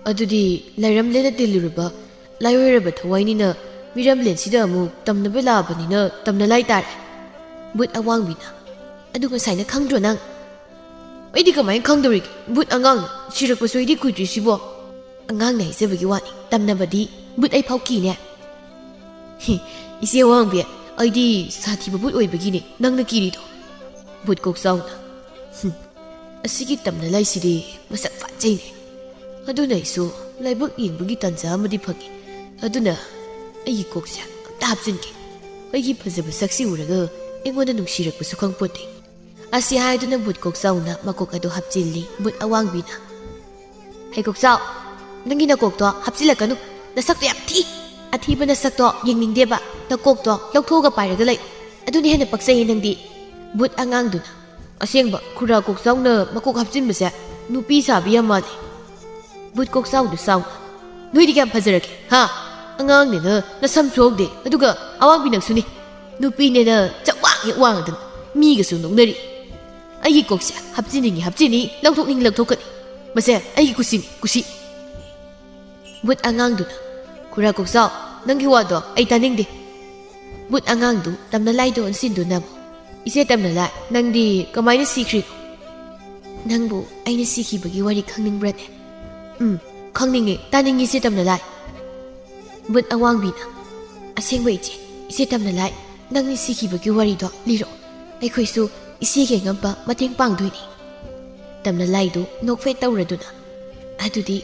ꯑꯗꯨꯗꯤ ꯂꯩꯔꯝꯂꯦꯟꯅ ꯇꯤꯜꯂꯨꯔꯕ ꯂꯥꯏꯑꯣꯏꯔꯕ ꯊꯋꯥꯏꯅꯤꯅ ꯃꯤꯔꯝꯂꯦꯟꯁꯤꯗ ꯑꯃꯨꯛ ꯇꯝꯅꯕ ꯂꯥꯛꯑꯕꯅꯤꯅ ꯇꯝꯅ ꯇꯥꯔꯦ ꯕꯨꯠ ꯑꯋꯥꯡꯕꯤꯅ ꯑꯗꯨ ꯉꯁꯥꯏꯅ ꯈꯪꯗ꯭ꯔꯣ ꯅꯪ ꯑꯩꯗꯤ ꯀꯃꯥꯏꯅ ꯈꯪꯗꯧꯔꯤꯒꯦ ꯕꯨꯠ ꯑꯉꯥꯡꯅ ꯁꯤꯔꯛꯄꯁꯨ ꯑꯩꯗꯤ ꯀꯨꯏꯗ꯭ꯔꯤꯁꯤꯕꯣ ꯑꯉꯥꯡꯅ ꯍꯥꯏꯖꯕꯒꯤ ꯋꯥꯅꯤ ꯇꯝꯅꯕꯗꯤ ꯕꯨꯠ ꯑꯩ ꯐꯥꯎ ꯀꯤꯅꯦ ꯏꯆꯦ ꯑꯋꯥꯡꯕꯤ ꯑꯩꯗꯤ ꯁꯥꯊꯤꯕ ꯕꯨꯠ ꯑꯣꯏꯕꯒꯤꯅꯦ ꯅꯪꯅ ꯀꯤꯔꯤꯗꯣ ꯕꯨꯠ ꯀꯣꯛꯆꯥꯎꯅ ꯑꯁꯤꯒꯤ ꯇꯝꯅ ꯂꯥꯏꯁꯤꯗꯤ ꯃꯁꯛ ꯐꯖꯩꯅꯦ ꯑꯗꯨꯅ ꯑꯩꯁꯨ ꯂꯥꯏꯕꯛ ꯌꯦꯡꯕꯒꯤ ꯇꯥꯟꯖꯥ ꯑꯃꯗꯤ ꯐꯪꯉꯤ ꯑꯗꯨꯅ ꯑꯩꯒꯤ ꯀꯣꯛꯁꯦ ꯑꯝꯇ ꯍꯥꯞꯆꯤꯟꯒꯦ ꯑꯩꯒꯤ ꯐꯖꯕ ꯁꯛꯁꯤ ꯎꯔꯒ ꯑꯩꯉꯣꯟꯗ ꯅꯨꯡꯁꯤꯔꯛꯄꯁꯨ ꯈꯪꯄꯣꯠꯇꯦ ꯑꯁꯤ ꯍꯥꯏꯗꯨꯅ ꯕꯨꯠ ꯀꯣꯛꯆꯥꯎꯅ ꯃꯀꯣꯛ ꯑꯗꯨ ꯍꯥꯞꯆꯤꯜꯂꯤ ꯕꯨꯠ ꯑꯋꯥꯡꯕꯤꯅ ꯍꯩ ꯀꯣꯛꯆꯥꯎ ꯅꯪꯒꯤ ꯅꯀꯣꯛꯇꯣ ꯍꯥꯞꯆꯤꯜꯂꯛꯀꯅꯨ ꯅꯁꯛꯇꯣ ꯌꯥꯝ ꯊꯤ ꯑꯊꯤꯕ ꯅꯁꯛꯇꯣ ꯌꯦꯡꯅꯤꯡꯗꯦꯕ ꯅꯀꯣꯛꯇꯣ ꯂꯧꯊꯣꯛꯑꯒ ꯄꯥꯏꯔꯒ ꯂꯩ ꯑꯗꯨꯅ ꯍꯦꯟꯅ ꯄꯛꯆꯩꯌꯦ ꯅꯪꯗꯤ ꯕꯨꯠ ꯑꯉꯥꯡꯗꯨꯅ ꯑꯁꯦꯡꯕ ꯈꯨꯔꯥ ꯀꯣꯛꯆꯥꯎꯅ ꯃꯀꯣꯛ ꯍꯥꯞꯆꯤꯟꯕꯁꯦ ꯅꯨꯄꯤ ꯁꯥꯕꯤ ꯌꯥꯝ ꯃꯥꯜꯂꯤ ꯕꯨꯠ ꯀꯣꯛꯆꯥꯎꯗꯨ ꯆꯥꯎꯅ ꯅꯣꯏꯗꯤ ꯀꯌꯥꯝ ꯐꯖꯔꯒꯦ ꯍꯥ ꯑꯉꯥꯡꯅꯦꯅ ꯅꯁꯝ ꯁꯣꯛꯗꯦ ꯑꯗꯨꯒ ꯑꯋꯥꯡꯕꯤ ꯅꯪꯁꯨꯅꯤ ꯅꯨꯄꯤꯅꯦꯅ ꯆꯞꯋꯥꯡ ꯍꯦꯛ ꯋꯥꯡꯗꯅ ꯃꯤꯒꯁꯨ ꯅꯣꯛꯅꯔꯤ ꯑꯩꯒꯤ ꯀꯣꯛꯁꯦ ꯍꯥꯞꯆꯤꯟꯅꯤꯡꯉꯤ ꯂꯧꯊꯣꯛꯅꯤꯡꯉꯤ ꯂꯧꯊꯣꯛꯀꯅꯤ ꯃꯁꯦ ꯑꯩꯒꯤ ꯀꯨꯁꯤꯅꯤ ꯀꯨꯁꯤ ꯕꯨꯠ ꯑꯉꯥꯡꯗꯨꯅ ꯈꯨꯔꯥ ꯀꯣꯛꯆꯥꯎ ꯅꯪꯒꯤ ꯋꯥꯗꯣ ꯑꯩ ꯇꯥꯅꯤꯡꯗꯦ ꯕꯨꯠ ꯑꯉꯥꯡꯗꯨ ꯇꯝꯅꯂꯥꯏꯗ ꯑꯣꯟꯁꯤꯟꯗꯨꯅ ꯏꯆꯦ ꯇꯝꯅꯂꯥꯏ ꯅꯪꯗꯤ ꯀꯃꯥꯏꯅ ꯁꯤꯈ꯭ꯔꯤꯅꯣ ꯅꯪꯕꯨ ꯑꯩꯅ ꯁꯤꯈꯤꯕꯒꯤ ꯋꯥꯔꯤ ꯈꯪꯅꯤꯡꯕ꯭ꯔꯅꯦ ꯈꯪꯅꯤꯡꯉꯦ ꯇꯥꯅꯤꯡꯉꯤ ꯏꯆꯦ ꯇꯝꯅꯂꯥꯏ ꯕꯨꯠ ꯑꯋꯥꯡꯕꯤꯅ ꯑꯁꯦꯡꯕ ꯏꯆꯦ ꯇꯝꯅꯂꯥꯏ ꯅꯪꯅ ꯁꯤꯈꯤꯕꯒꯤ ꯋꯥꯔꯤꯗꯣ ꯂꯤꯔꯛꯑꯣ ꯑꯩꯈꯣꯏꯁꯨ ꯏꯆꯦꯒꯤ ꯑꯉꯝꯕ ꯃꯇꯦꯡ ꯄꯥꯡꯗꯣꯏꯅꯤ ꯇꯝꯅꯂꯥꯏꯗꯨ ꯅꯣꯛꯐꯦꯠ ꯇꯧꯔꯗꯨꯅ ꯑꯗꯨꯗꯤ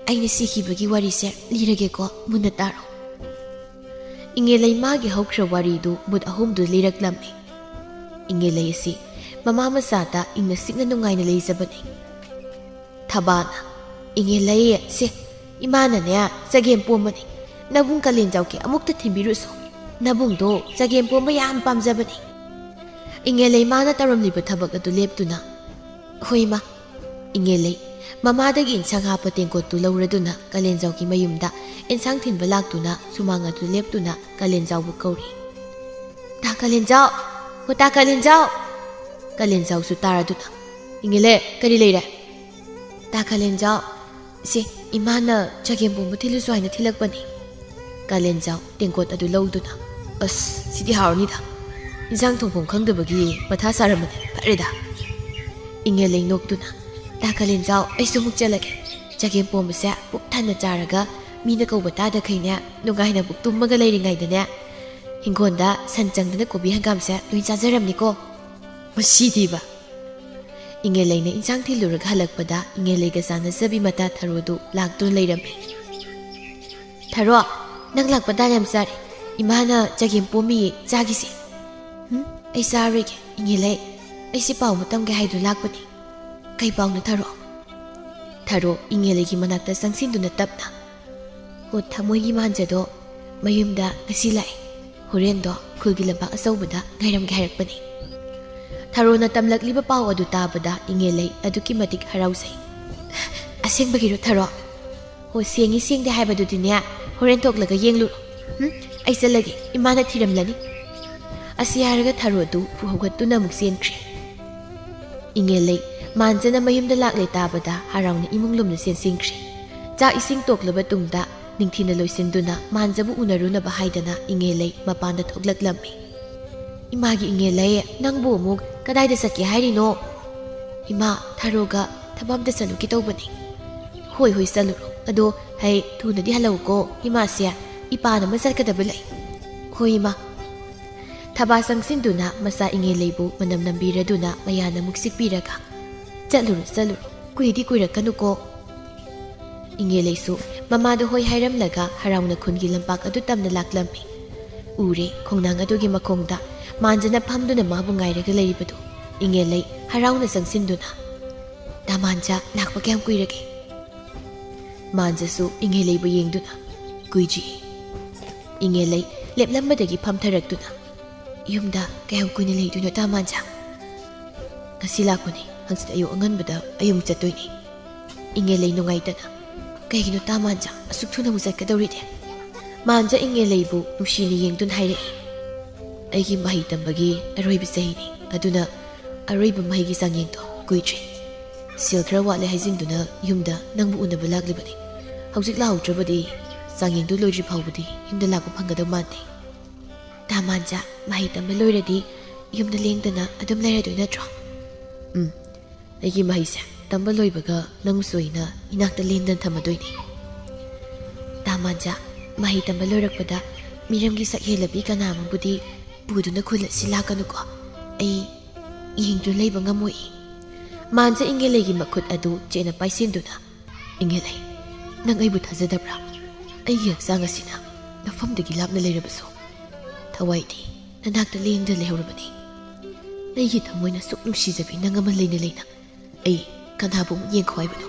ꯑꯩꯅ ꯁꯤꯈꯤꯕꯒꯤ ꯋꯥꯔꯤꯁꯦ ꯂꯤꯔꯒꯦꯀꯣ ꯃꯨꯟꯅ ꯇꯥꯔꯣ ꯏꯪꯒꯦꯂꯩ ꯃꯥꯒꯤ ꯍꯧꯈ꯭ꯔ ꯋꯥꯔꯤꯗꯨ ꯕꯨꯠ ꯑꯍꯨꯝꯗꯨ ꯂꯤꯔꯛꯂꯝꯃꯤ ꯏꯪꯒꯦꯂꯩ ꯑꯁꯤ ꯃꯃꯥ ꯃꯆꯥꯗ ꯏꯪꯅ ꯆꯤꯛꯅ ꯅꯨꯡꯉꯥꯏꯅ ꯂꯩꯖꯕꯅꯤ ꯊꯕꯥꯅ ꯏꯪꯒꯦꯂꯩ ꯁꯦ ꯏꯃꯥꯅꯅꯦ ꯆꯒꯦꯝ ꯄꯣꯝꯕꯅꯤ ꯅꯕꯨꯡ ꯀꯥꯂꯦꯟꯖꯥꯎꯒꯤ ꯑꯃꯨꯛꯇ ꯊꯤꯟꯕꯤꯔꯨꯁꯣ ꯅꯕꯨꯡꯗꯣ ꯆꯒꯦꯝ ꯄꯣꯝꯕ ꯌꯥꯝ ꯄꯥꯝꯖꯕꯅꯤ ꯏꯪꯒꯦꯂꯩ ꯃꯥꯅ ꯇꯧꯔꯝꯂꯤꯕ ꯊꯕꯛ ꯑꯗꯨ ꯂꯦꯞꯇꯨꯅ ꯍꯣꯏ ꯃꯥ ꯏꯪꯒꯦꯂꯩ ꯃꯃꯥꯗꯒꯤ ꯏꯟꯁꯥꯡ ꯍꯥꯞꯄ ꯇꯦꯡꯀꯣꯠꯇꯨ ꯂꯧꯔꯗꯨꯅ ꯀꯥꯂꯦꯟꯖꯥꯎꯒꯤ ꯃꯌꯨꯝꯗ ꯏꯟꯁꯥꯡ ꯊꯤꯟꯕ ꯂꯥꯛꯇꯨꯅ ꯁꯨꯃꯥꯡ ꯑꯗꯨ ꯂꯦꯞꯇꯨꯅ ꯀꯥꯂꯦꯟꯖꯥꯎꯕꯨ ꯀꯧꯔꯤ ꯇꯥ ꯀꯥꯂꯦꯟꯖꯥꯎ ꯍꯣ ꯇꯥ ꯀꯥꯂꯦꯟꯖꯥꯎ ꯀꯥꯂꯦꯟꯖꯥꯎꯁꯨ ꯇꯥꯔꯗꯨꯅ ꯏꯪꯒꯦꯂꯩ ꯀꯔꯤ ꯂꯩꯔꯦ ꯇꯥ ꯀꯥꯂꯦꯟꯖꯥꯎ ꯁꯤ ꯏꯃꯥꯅ ꯆꯒꯦꯝ ꯄꯣꯝꯕ ꯊꯤꯜꯂꯨꯁꯨ ꯍꯥꯏꯅ ꯊꯤꯜꯂꯛꯄꯅꯤ ꯀꯥꯂꯦꯟꯖꯥꯎ ꯇꯦꯡꯀꯣꯠ ꯑꯗꯨ ꯂꯧꯗꯨꯅ ꯑꯁ ꯁꯤꯗꯤ ꯍꯥꯎꯔꯅꯤꯗ ꯏꯟꯁꯥꯡ ꯊꯣꯡꯐꯝ ꯈꯪꯗꯕꯒꯤ ꯃꯊꯥ ꯁꯥꯔꯝꯕꯅꯤ ꯐꯔꯦꯗ ꯏꯪꯒꯦꯂꯩ ꯅꯣꯛꯇꯨꯅ ꯇꯥ ꯀꯥꯂꯦꯟꯖꯥꯎ ꯑꯩꯁꯨ ꯑꯃꯨꯛ ꯆꯠꯂꯒꯦ ꯆꯒꯦꯝ ꯄꯣꯝꯕꯁꯦ ꯄꯨꯛ ꯊꯟꯅ ꯆꯥꯔꯒ ꯃꯤꯅ ꯀꯧꯕ ꯇꯥꯗꯈꯩꯅꯦ ꯅꯨꯡꯉꯥꯏꯅ ꯄꯨꯛ ꯇꯨꯝꯃꯒ ꯂꯩꯔꯤꯉꯩꯗꯅꯦ ꯍꯤꯡꯒꯣꯟꯗ ꯁꯟ ꯆꯪꯗꯅ ꯀꯣꯕꯤ ꯍꯪꯒꯥꯝꯁꯦ ꯂꯣꯏ ꯆꯥꯖꯔꯝꯅꯤꯀꯣ ꯃꯁꯤꯗꯤꯕ ꯏꯪꯒꯦꯂꯩꯅ ꯏꯟꯁꯥꯡ ꯊꯤꯜꯂꯨꯔꯒ ꯍꯜꯂꯛꯄꯗ ꯏꯪꯒꯦꯂꯩꯒ ꯆꯥꯟꯅꯖꯕꯤ ꯃꯇꯥ ꯊꯔꯣꯗꯨ ꯂꯥꯛꯇꯨꯅ ꯂꯩꯔꯝꯃꯤ ꯊꯔꯣ ꯅꯪ ꯂꯥꯛꯄ ꯇꯥꯟ ꯌꯥꯝ ꯆꯥꯔꯦ ꯏꯃꯥꯅ ꯆꯒꯦꯝ ꯄꯣꯝꯃꯤꯌꯦ ꯆꯥꯈꯤꯁꯦ ꯑꯩ ꯆꯥꯔꯣꯏꯒꯦ ꯏꯪꯒꯦꯂꯩ ꯑꯩꯁꯤ ꯄꯥꯎ ꯑꯃ ꯇꯝꯒꯦ ꯍꯥꯏꯗꯨ ꯂꯥꯛꯄꯅꯤ ꯀꯩ ꯄꯥꯎꯅ ꯊꯔꯣ ꯏꯪꯒꯦꯂꯩꯒꯤ ꯃꯅꯥꯛꯇ ꯆꯪꯁꯤꯟꯗꯨꯅ ꯇꯞꯅ ꯍꯣ ꯊꯃꯣꯏꯒꯤ ꯃꯥꯟꯖꯗꯣ ꯃꯌꯨꯝꯗ ꯉꯁꯤ ꯂꯥꯛꯑꯦ ꯍꯣꯔꯦꯟꯗꯣ ꯈꯨꯜꯒꯤ ꯂꯝꯄꯥꯛ ꯑꯆꯧꯕꯗ ꯉꯥꯏꯔꯝꯒꯦ ꯍꯥꯏꯔꯛꯄꯅꯤ ꯊꯔꯣꯅ ꯇꯝꯂꯛꯂꯤꯕ ꯄꯥꯎ ꯑꯗꯨ ꯇꯥꯕꯗ ꯏꯪꯒꯦꯂꯩ ꯑꯗꯨꯛꯀꯤ ꯃꯇꯤꯛ ꯍꯔꯥꯎꯖꯩ ꯑꯁꯦꯡꯕꯒꯤꯔꯣ ꯊꯔꯣ ꯍꯣ ꯁꯦꯡꯉꯤ ꯁꯦꯡꯗꯦ ꯍꯥꯏꯕꯗꯨꯗꯤꯅꯦ ꯍꯣꯔꯦꯟ ꯊꯣꯛꯂꯒ ꯌꯦꯡꯂꯨꯔꯣ ꯑꯩ ꯆꯠꯂꯒꯦ ꯏꯃꯥꯅ ꯊꯤꯔꯝꯂꯅꯤ ꯑꯁꯤ ꯍꯥꯏꯔꯒ ꯊꯔꯣ ꯑꯗꯨ ꯍꯧꯒꯠꯇꯨꯅ ꯑꯃꯨꯛ ꯆꯦꯟꯈ꯭ꯔꯦ꯫ ꯏꯉꯦꯜꯂꯩ ꯃꯥꯟꯖꯅ ꯃꯌꯨꯝꯗ ꯂꯥꯛꯂꯦ ꯇꯥꯕꯗ ꯍꯔꯥꯎꯅ ꯏꯃꯨꯡ ꯂꯣꯝꯗ ꯆꯦꯟꯁꯤꯟꯈ꯭ꯔꯦ꯫ ꯆꯥꯛ ꯏꯁꯤꯡ ꯇꯣꯛꯂꯕ ꯇꯨꯡꯗ ꯅꯤꯡꯊꯤꯅ ꯂꯣꯏꯁꯤꯟꯗꯨꯅ ꯃꯥꯟꯖꯕꯨ ꯎꯅꯔꯨꯅꯕ ꯍꯥꯏꯗꯅ ꯏꯉꯦꯜꯂꯩ ꯃꯄꯥꯟꯗ ꯊꯣꯛꯂꯛꯂꯝꯃꯤ꯫ ꯏꯃꯥꯒꯤ ꯏꯉꯦꯜꯂꯩ, ꯅꯪꯕꯨ ꯑꯃꯨꯛ ꯀꯗꯥꯏꯗ ꯆꯠꯀꯦ ꯍꯥꯏꯔꯤꯅꯣ? ꯏꯃꯥ, ꯊꯔꯣꯒ ꯊꯕꯛ ꯑꯝꯇ ꯆꯠꯂꯨꯒꯦ ꯇꯧꯕꯅꯤ꯫ ꯍꯣꯏ ꯍꯣꯏ ꯆꯠꯂꯨꯔꯣ, ꯑꯗꯣ ꯍꯩ ꯊꯨꯅꯗꯤ ꯍꯜꯂꯛꯎꯀꯣ, ꯏꯃꯥꯁꯦ ꯏꯄꯥꯟ ꯑꯃ ꯆꯠꯀꯗꯕ ꯂꯩ꯫ ꯍꯣꯏ ꯏꯃꯥ꯫ ꯊꯕꯥ ꯆꯪꯁꯤꯟꯗꯨꯅ ꯃꯆꯥ ꯏꯉꯦꯜꯂꯩꯕꯨ ꯃꯅꯝ ꯅꯝꯕꯤꯔꯗꯨꯅ ꯃꯌꯥꯅ ꯑꯃꯨꯛ ꯁꯤꯛꯄꯤꯔꯒ ꯆꯠꯂꯨꯔꯣ ꯆꯠꯂꯨꯔꯣ, ꯀꯨꯏꯗꯤ ꯀꯨꯏꯔꯛꯀꯅꯨꯀꯣ꯫ ꯏꯉꯦꯜꯂꯩꯁꯨ ꯃꯃꯥꯗ ꯍꯣꯏ ꯍꯥꯏꯔꯝꯂꯒ ꯍꯔꯥꯎꯅ ꯈꯨꯟꯒꯤ ꯂꯝꯄꯥꯛ ꯑꯗꯨ ꯇꯝꯅ ꯂꯥꯛꯂꯝꯃꯤ꯫ ꯎꯔꯦ ꯈꯣꯡꯅꯥꯡ ꯑꯗꯨꯒꯤ ꯃꯈꯣꯡꯗ ꯃꯥꯟꯖꯅ ꯐꯝꯗꯨꯅ ꯃꯥꯕꯨ ꯉꯥꯏꯔꯒ ꯂꯩꯔꯤꯕꯗꯨ꯫ ꯏꯉꯦꯜꯂꯩ ꯍꯔꯥꯎꯅ ꯆꯪꯁꯤꯟꯗꯨꯅ ꯗꯥꯃꯥꯟꯖ ꯂꯥꯛꯄ ꯀꯌꯥꯝ ꯀꯨꯏꯔꯒꯦ? ꯃꯥꯟꯖꯁꯨ ꯏꯉꯦꯜꯂꯩꯕꯨ ꯌꯦꯡꯗꯨꯅ ꯀꯨꯏꯗ꯭ꯔꯤꯌꯦ꯫ ꯏꯉꯦꯜꯂꯩ ꯂꯦꯞꯂꯝꯕꯗꯒꯤ ꯐꯝꯊꯔꯛꯇꯨꯅ ꯌꯨꯝꯗ ꯀꯌꯥꯝ ꯀꯨꯏꯅ ꯂꯩꯗꯣꯏꯅꯣ ꯗꯥꯃꯥꯟꯖ? ꯉꯁꯤ ꯂꯥꯛꯄꯅꯤ, ꯍꯪꯆꯤꯠ ꯑꯌꯨꯛ ꯑꯉꯟꯕꯗ ꯑꯌꯨꯛ ꯆꯠꯇꯣꯏꯅꯤ꯫ ꯏꯉꯦꯜꯂꯩ ꯅꯨꯡꯉꯥꯏꯇꯅ ꯀꯩꯒꯤꯅꯣ ꯗꯥꯃꯥꯟꯖ ꯑꯁꯨꯛ ꯊꯨꯅ ꯑꯃꯨꯛ ꯆꯠꯀꯗꯧꯔꯤꯗꯤ? ꯃꯥꯟꯖ ꯏꯉꯦꯜꯂꯩꯕꯨ ꯅꯨꯡꯁꯤꯅ ꯌꯦꯡꯗꯨꯅ ꯍꯥꯏꯔꯛꯏ꯫ ꯑꯩꯒꯤ ꯃꯍꯩ ꯇꯝꯕꯒꯤ ꯑꯔꯣꯏꯕ ꯆꯍꯤꯅꯤ, ꯑꯗꯨꯅ ꯑꯔꯣꯏꯕ ꯃꯍꯩꯒꯤ ꯆꯥꯡꯌꯦꯡꯗꯣ ꯀꯨꯏꯗ꯭ꯔꯤ꯫ ꯁꯦꯜ ꯈꯔ ꯋꯥꯠꯂꯦ ꯍꯥꯏꯖꯤꯟꯗꯨꯅ ꯌꯨꯝꯗ ꯅꯪꯕꯨ ꯎꯅꯕ ꯂꯥꯛꯂꯤꯕꯅꯤ꯫ ꯍꯧꯖꯤꯛ ꯂꯥꯛꯍꯧꯗ꯭ꯔꯕꯗꯤ ꯆꯥꯡꯌꯦꯡꯗꯨ ꯂꯣꯏꯗ꯭ꯔꯤ ꯐꯥꯎꯕꯗꯤ ꯌꯨꯝꯗ ꯂꯥꯛꯄ ꯐꯪꯒꯗꯧ ꯃꯥꯟꯗꯦ꯫ ꯗꯥꯃꯥꯟꯖ ꯃꯍꯩ ꯇꯝꯕ ꯂꯣꯏꯔꯗꯤ ꯌꯨꯝꯗ ꯂꯦꯡꯗꯅ ꯑꯗꯨꯝ ꯂꯩꯔꯗꯣꯏ ꯅꯠꯇ꯭ꯔꯣ? ꯑꯩꯒꯤ ꯃꯍꯩꯁꯦ ꯇꯝꯕ ꯂꯣꯏꯕꯒ ꯅꯪꯁꯨ ꯑꯩꯅ ꯏꯅꯥꯛꯇ ꯂꯦꯡꯗꯅ ꯊꯝꯃꯗꯣꯏꯅꯤ꯫ ꯗꯥꯃꯥꯟꯖ ꯃꯍꯩ ꯇꯝꯕ ꯂꯣꯏꯔꯛꯄꯗ ꯃꯤꯔꯝꯒꯤ ꯁꯛꯍꯦꯜꯂꯕꯤ ꯀꯅꯥ ꯑꯃꯕꯨꯗꯤ ꯄꯨꯗꯨꯅ ꯈꯨꯜ ꯑꯁꯤ ꯂꯥꯛꯀꯅꯨꯀꯣ, ꯑꯩ ꯌꯦꯡꯗꯨꯅ ꯂꯩꯕ ꯉꯝꯃꯣꯏ꯫ ꯃꯥꯟꯖ ꯏꯉꯦꯜꯂꯩꯒꯤ ꯃꯈꯨꯠ ꯑꯗꯨ ꯆꯦꯠꯅ ꯄꯥꯏꯁꯤꯟꯗꯨꯅ ꯏꯉꯦꯜꯂꯩ, ꯅꯪ ꯑꯩꯕꯨ ꯊꯥꯖꯗꯕ꯭ꯔꯥ? ꯑꯩꯒꯤ ꯍꯛꯆꯥꯡ ꯑꯁꯤꯅ ꯅꯐꯝꯗꯒꯤ ꯂꯥꯞꯅ ꯂꯩꯔꯕꯁꯨ ꯊꯋꯥꯏꯗꯤ ꯅꯅꯥꯛꯇ ꯂꯦꯡꯗꯅ ꯂꯩꯍꯧꯔꯕꯅꯤ꯫ ꯑꯩꯒꯤ ꯊꯃꯣꯏꯅ ꯁꯨꯛ ꯅꯨꯡꯁꯤꯖꯕꯤ ꯅꯪ ꯑꯃ ꯂꯩꯅ ꯂꯩꯅ ꯑꯩ ꯀꯅꯥꯕꯨ ꯑꯃꯨꯛ ꯌꯦꯡꯈꯣ ꯍꯥꯏꯕꯅꯣ?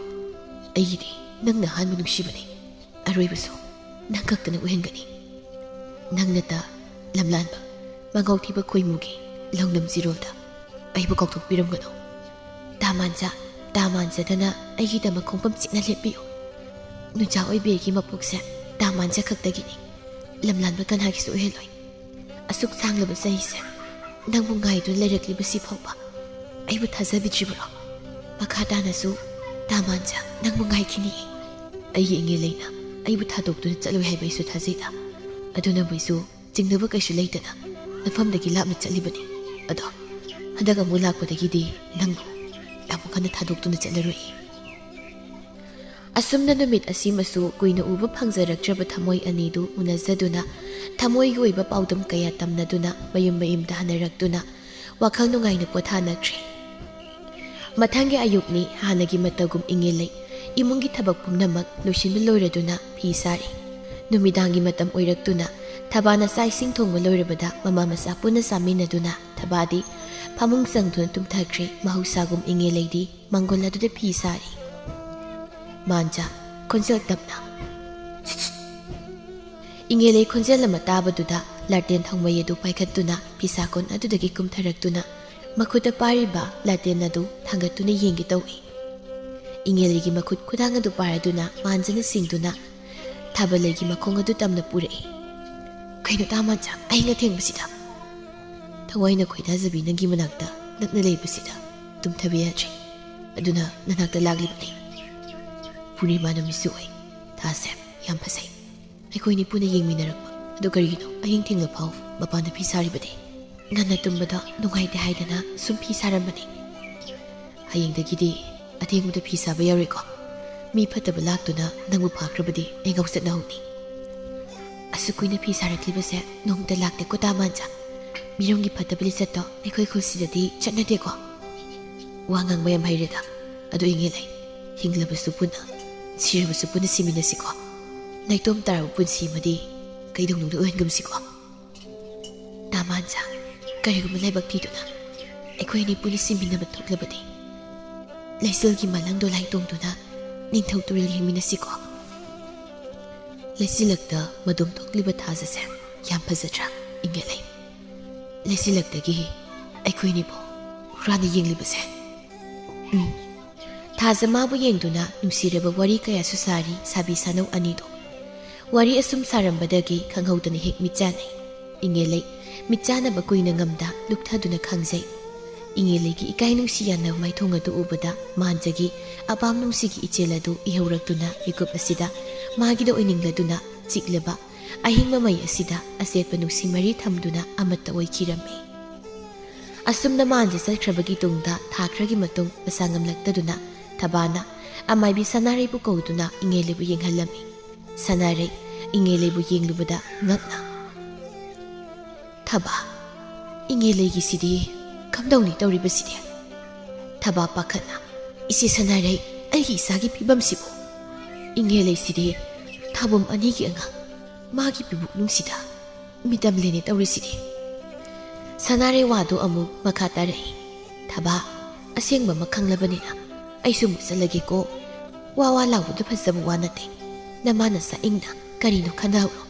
ꯑꯩꯒꯤꯗꯤ ꯅꯪꯅ ꯑꯍꯥꯟꯕ ꯅꯨꯡꯁꯤꯕꯅꯤ, ꯑꯔꯣꯏꯕꯁꯨ ꯅꯪ ꯈꯛꯇꯅ ꯑꯣꯏꯍꯟꯒꯅꯤ꯫ ꯅꯪꯅꯇ ꯂꯝꯂꯥꯟꯕ ꯃꯉꯥꯎꯊꯤꯕ ꯈꯣꯏꯃꯨꯒꯤ ꯂꯧꯅꯝ ꯆꯤꯔꯣꯜꯗ ꯑꯩꯕꯨ ꯀꯥꯎꯊꯣꯛꯄꯤꯔꯝꯒꯅꯨ꯫ ꯗꯥꯃꯥꯟꯖꯗꯅ ꯑꯩꯒꯤꯗꯃꯛ ꯈꯣꯡꯐꯝ ꯆꯤꯛꯅ ꯂꯦꯞꯄꯤꯌꯨ꯫ ꯅꯨꯆꯥ ꯑꯣꯏꯕꯤ ꯑꯩꯒꯤ ꯃꯄꯣꯛꯁꯦ ꯗꯥꯃꯥꯟꯖ ꯈꯛꯇꯒꯤꯅꯤ, ꯂꯝꯂꯥꯟꯕ ꯀꯅꯥꯒꯤꯁꯨ ꯑꯣꯏꯍꯜꯂꯣꯏ꯫ ꯑꯁꯨꯛ ꯁꯥꯡꯂꯕ ꯆꯍꯤꯁꯦ ꯅꯪꯕꯨ ꯉꯥꯏꯗꯨꯅ ꯂꯩꯔꯛꯂꯤꯕꯁꯤ ꯐꯥꯎꯕ ꯑꯩꯕꯨ ꯊꯥꯖꯕꯤꯗ꯭ꯔꯤꯕ꯭ꯔꯣ? ꯃꯈꯥ ꯇꯥꯅꯁꯨ ꯗꯥꯃꯥꯟꯖ ꯅꯪꯕꯨ ꯉꯥꯏꯈꯤꯅꯤꯌꯦ꯫ ꯑꯩꯒꯤ ꯏꯉꯦꯜꯂꯩꯅ ꯑꯩꯕꯨ ꯊꯥꯗꯣꯛꯇꯨꯅ ꯆꯠꯂꯣꯏ ꯍꯥꯏꯕ ꯑꯩꯁꯨ ꯊꯥꯖꯩꯗ, ꯑꯗꯨꯅꯕꯨ ꯑꯩꯁꯨ ꯆꯤꯡꯅꯕ ꯀꯩꯁꯨ ꯂꯩꯇꯅ ꯅꯐꯝꯗꯒꯤ ꯂꯥꯞꯅ ꯆꯠꯂꯤꯕꯅꯤ꯫ ꯑꯗꯣ ꯍꯟꯗꯛ ꯑꯃꯨꯛ ꯂꯥꯛꯄꯗꯒꯤꯗꯤ ꯅꯪꯕꯨ ꯑꯃꯨꯛ ꯍꯟꯅ ꯊꯥꯗꯣꯛꯇꯨꯅ ꯆꯠꯂꯔꯣꯏ꯫ ꯑꯁꯨꯝꯅ ꯅꯨꯃꯤꯠ ꯑꯁꯤꯃꯁꯨ ꯀꯨꯏꯅ ꯎꯕ ꯐꯪꯖꯔꯛꯇ꯭ꯔꯕ ꯊꯃꯣꯏ ꯑꯅꯤꯗꯨ ꯎꯅꯖꯗꯨꯅ ꯊꯃꯣꯏꯒꯤ ꯑꯣꯏꯕ ꯄꯥꯎꯗꯝ ꯀꯌꯥ ꯇꯝꯅꯗꯨꯅ ꯃꯌꯨꯝ ꯃꯌꯨꯝꯗ ꯍꯟꯅꯔꯛꯇꯨꯅ ꯋꯥꯈꯜ ꯅꯨꯡꯉꯥꯏꯅ ꯄꯣꯊꯥꯅꯈ꯭ꯔꯦ꯫ ꯃꯊꯪꯒꯤ ꯑꯌꯨꯛꯅꯤ ꯍꯥꯟꯅꯒꯤ ꯃꯇꯧꯒꯨꯝ ꯏꯉꯦꯜꯂꯩ ꯏꯃꯨꯡꯒꯤ ꯊꯕꯛ ꯄꯨꯝꯅꯃꯛ ꯂꯣꯏꯁꯤꯟꯕ ꯂꯣꯏꯔꯗꯨꯅ ꯐꯤ ꯁꯥꯔꯤ꯫ ꯅꯨꯃꯤꯗꯥꯡꯒꯤ ꯃꯇꯝ ꯑꯣꯏꯔꯛꯇꯨꯅ ꯊꯕꯥꯅ ꯆꯥꯛ ꯏꯁꯤꯡ ꯊꯣꯡꯕ ꯂꯣꯏꯔꯕꯗ ꯃꯃꯥ ꯃꯆꯥ ꯄꯨꯟꯅ ꯆꯥꯃꯤꯟꯅꯗꯨꯅ ꯊꯕꯥꯗꯤ ꯐꯃꯨꯡ ꯆꯪꯗꯨꯅ ꯇꯨꯝꯊꯈ꯭ꯔꯦ꯫ ꯃꯍꯧꯁꯥꯒꯨꯝ ꯏꯉꯦꯜꯂꯩꯗꯤ ꯃꯥꯡꯒꯣꯜ ꯑꯗꯨꯗ ꯐꯤ ꯁꯥꯔꯤ꯫ ꯃꯥꯟꯖ ꯈꯣꯟꯖꯦꯜ ꯇꯞꯅ ꯏꯉꯦꯜꯂꯩ ꯈꯣꯟꯖꯦꯜ ꯑꯃ ꯇꯥꯕꯗꯨꯗ ꯂꯥꯇꯦꯟ ꯊꯧꯃꯩ ꯑꯗꯨ ꯄꯥꯏꯈꯠꯇꯨꯅ ꯐꯤꯁꯥꯀꯣꯟ ꯑꯗꯨꯗꯒꯤ ꯀꯨꯝꯊꯔꯛꯇꯨꯅ ꯃꯈꯨꯠꯇ ꯄꯥꯏꯔꯤꯕ ꯂꯥꯇꯦꯟ ꯑꯗꯨ ꯊꯥꯡꯒꯠꯇꯨꯅ ꯌꯦꯡꯒꯦ ꯇꯧꯏ꯫ ꯏꯉꯦꯜꯂꯩꯒꯤ ꯃꯈꯨꯠ ꯈꯨꯗꯥꯡ ꯑꯗꯨ ꯄꯥꯏꯔꯗꯨꯅ ꯃꯥꯟꯖꯅ ꯁꯤꯡꯗꯨꯅ ꯊꯥꯕꯜꯂꯩꯒꯤ ꯃꯈꯣꯡ ꯑꯗꯨ ꯇꯝꯅ ꯄꯨꯔꯛꯏ꯫ ꯀꯩꯅꯣ ꯗꯥꯃꯥꯟꯖ, ꯑꯍꯤꯡ ꯑꯊꯦꯡꯕꯁꯤꯗ? ꯊꯋꯥꯏꯅ ꯈꯣꯏꯗꯥꯖꯕꯤ ꯅꯪꯒꯤ ꯃꯅꯥꯛꯇ ꯅꯛꯅ ꯂꯩꯕꯁꯤꯗ ꯇꯨꯝꯊꯕ ꯌꯥꯗ꯭ꯔꯤ, ꯑꯗꯨꯅ ꯅꯅꯥꯛꯇ ꯂꯥꯛꯂꯤꯕꯅꯤ꯫ ꯄꯨꯔꯅꯤꯃꯥ ꯅꯨꯃꯤꯠꯁꯨ ꯑꯣꯏ, ꯊꯥꯁꯦ ꯌꯥꯝ ꯐꯖꯩ꯫ ꯑꯩꯈꯣꯏꯅꯤ ꯄꯨꯟꯅ ꯌꯦꯡꯃꯤꯟꯅꯔꯛꯄ ꯑꯗꯨ ꯀꯔꯤꯒꯤꯅꯣ ꯑꯍꯤꯡ ꯊꯦꯡꯂ ꯐꯥꯎ ꯃꯄꯥꯟꯗ ꯐꯤ ꯁꯥꯔꯤꯕꯗꯤ? ꯉꯟꯅ ꯇꯨꯝꯕꯗ ꯅꯨꯡꯉꯥꯏꯇꯦ ꯍꯥꯏꯗꯅ ꯁꯨꯝ ꯐꯤ ꯁꯥꯔꯝꯕꯅꯤ꯫ ꯍꯌꯦꯡꯗꯒꯤꯗꯤ ꯑꯊꯦꯡꯕꯗ ꯐꯤ ꯁꯥꯕ ꯌꯥꯔꯣꯏꯀꯣ? ꯃꯤ ꯐꯠꯇꯕ ꯂꯥꯛꯇꯨꯅ ꯅꯪꯕꯨ ꯐꯥꯈ꯭ꯔꯕꯗꯤ ꯑꯩ ꯉꯥꯎꯆꯠꯅꯍꯧꯅꯤ꯫ ꯑꯁꯨꯛ ꯀꯨꯏꯅ ꯐꯤ ꯁꯥꯔꯛꯂꯤꯕꯁꯦ ꯅꯣꯡꯃꯇ ꯂꯥꯛꯇꯦꯀꯣ ꯗꯥꯃꯥꯟꯖ? ꯃꯤꯔꯝꯒꯤ ꯐꯠꯇꯕ ꯂꯤꯆꯠꯇꯣ ꯑꯩꯈꯣꯏ ꯈꯨꯜꯁꯤꯗꯗꯤ ꯆꯠꯅꯗꯦꯀꯣ? ꯋꯥ ꯉꯥꯡꯕ ꯌꯥꯝ ꯍꯩꯔꯦꯗ꯫ ꯑꯗꯨ ꯏꯉꯦꯜꯂꯩ, ꯍꯤꯡꯂꯕꯁꯨ ꯄꯨꯟꯅ ꯁꯤꯔꯕꯁꯨ ꯄꯨꯟꯅ ꯁꯤꯃꯤꯟꯅꯁꯤꯀꯣ? ꯅꯥꯏꯇꯣꯝ ꯇꯥꯔꯕ ꯄꯨꯟꯁꯤ ꯑꯃꯗꯤ ꯀꯩꯗꯧꯅꯨꯡꯗ ꯑꯣꯏꯍꯟꯒꯨꯝꯁꯤꯀꯣ? ꯗꯥꯃꯥꯟꯖ, ꯀꯔꯤꯒꯨꯝꯕ ꯂꯥꯏꯕꯛ ꯊꯤꯗꯨꯅ ꯑꯩꯈꯣꯏ ꯑꯅꯤ ꯄꯨꯟꯅ ꯁꯤꯃꯤꯟꯅꯕ ꯊꯣꯛꯂꯕꯗꯤ ꯂꯩꯆꯤꯜꯒꯤ ꯃꯥꯂꯪꯗꯣ ꯂꯥꯏꯇꯣꯡꯗꯨꯅ ꯅꯤꯡꯊꯧ ꯇꯨꯔꯦꯜ ꯌꯦꯡꯃꯤꯟꯅꯁꯤꯀꯣ? ꯂꯩꯆꯤꯜꯂꯛꯇ ꯃꯗꯨꯝ ꯊꯣꯛꯂꯤꯕ ꯊꯥꯖꯁꯦ ꯌꯥꯝ ꯐꯖꯗ꯭ꯔꯥ ꯏꯉꯦꯜꯂꯩ? ꯂꯩꯆꯤꯜꯂꯛꯇꯒꯤ ꯑꯩꯈꯣꯏꯅꯤꯕꯨ ꯍꯨꯔꯥꯟꯅ ꯌꯦꯡꯂꯤꯕꯁꯦ꯫ ꯊꯥꯖ ꯃꯥꯕꯨ ꯌꯦꯡꯗꯨꯅ ꯅꯨꯡꯁꯤꯔꯕ ꯋꯥꯔꯤ ꯀꯌꯥꯁꯨ ꯁꯥꯔꯤ ꯁꯥꯕꯤ ꯁꯥꯅꯧ ꯑꯅꯤꯗꯣ꯫ ꯋꯥꯔꯤ ꯑꯁꯨꯝ ꯁꯥꯔꯝꯕꯗꯒꯤ ꯈꯪꯍꯧꯗꯅ ꯍꯦꯛ ꯃꯤꯠ ꯆꯥꯅꯩ꯫ ꯏꯉꯦꯜꯂꯩ ꯃꯤꯠꯆꯥꯅꯕ ꯀꯨꯏꯅ ꯉꯝꯗ ꯂꯨꯛꯊꯗꯨꯅ ꯈꯪꯖꯩ ꯏꯉꯦꯂꯩꯒꯤ ꯏꯀꯥꯏ ꯅꯨꯡꯁꯤ ꯌꯥꯟꯅꯕ ꯃꯥꯏꯊꯣꯡ ꯑꯗꯨ ꯎꯕꯗ ꯃꯥꯟꯖꯒꯤ ꯑꯄꯥꯝ ꯅꯨꯡꯁꯤꯒꯤ ꯏꯆꯦꯜ ꯑꯗꯨ ꯏꯍꯧꯔꯛꯇꯨꯅ ꯃꯤꯀꯨꯞ ꯑꯁꯤꯗ ꯃꯥꯒꯤꯗ ꯑꯣꯏꯅꯤꯡꯂꯗꯨꯅ ꯆꯤꯛꯂꯕ ꯑꯍꯤꯡꯕ ꯃꯩ ꯑꯁꯤꯗ ꯑꯆꯦꯠꯄ ꯅꯨꯡꯁꯤ ꯃꯔꯤ ꯊꯝꯗꯨꯅ ꯑꯃꯠꯇ ꯑꯣꯏꯈꯤꯔꯝꯃꯤ ꯑꯁꯨꯝꯅ ꯃꯥꯟꯖ ꯆꯠꯈ꯭ꯔꯕꯒꯤ ꯇꯨꯡꯗ ꯊꯥ ꯈꯔꯒꯤ ꯃꯇꯨꯡ ꯃꯁꯥ ꯉꯝꯂꯛꯇꯗꯨꯅ ꯊꯕꯥꯅ ꯑꯃꯥꯏꯕꯤ ꯁꯅꯥꯔꯩꯕꯨ ꯀꯧꯗꯨꯅ ꯏꯉꯦꯂꯩꯕꯨ ꯌꯦꯡꯍꯜꯂꯝꯃꯤ ꯁꯅꯥꯔꯩ ꯏꯉꯦꯂꯩꯕꯨ ꯌꯦꯡꯂꯨꯕꯗ ꯉꯛꯅ ꯊꯕꯥ ꯏꯉꯦꯂꯩꯒꯤꯁꯤꯗꯤ ꯀꯝꯗꯧꯅꯤ ꯇꯧꯔꯤꯕꯁꯤꯗꯤ ꯊꯕꯥ ꯄꯥꯈꯠꯅ ꯏꯆꯦ ꯁꯅꯥꯔꯩ ꯑꯩꯒꯤ ꯏꯆꯥꯒꯤ ꯐꯤꯕꯝꯁꯤꯕꯨ ꯏꯉꯦꯂꯩꯁꯤꯗꯤ ꯊꯥꯕꯨꯝ ꯑꯅꯤꯒꯤ ꯑꯉꯥꯡ ꯃꯥꯒꯤ ꯄꯤꯕꯨꯛ ꯅꯨꯡꯁꯤꯗ ꯃꯤꯇꯝꯂꯦꯅꯦ ꯇꯧꯔꯤꯁꯤꯗꯤ ꯁꯅꯥꯔꯩ ꯋꯥꯗꯨ ꯑꯃꯨꯛ ꯃꯈꯥ ꯇꯥꯔꯛꯏ ꯊꯕꯥ ꯑꯁꯦꯡꯕ ꯑꯃ ꯈꯪꯂꯕꯅꯤꯅ ꯑꯩꯁꯨ ꯑꯃꯨꯛ ꯆꯠꯂꯒꯦꯀꯣ ꯋꯥ ꯋꯥ ꯂꯥꯎꯕꯗ ꯐꯖꯕ ꯋꯥ ꯅꯠꯇꯦ ꯅꯃꯥꯅ ꯆꯥꯛꯏꯪꯅ ꯀꯔꯤꯅꯣ ꯈꯟꯅꯍꯧꯔꯣ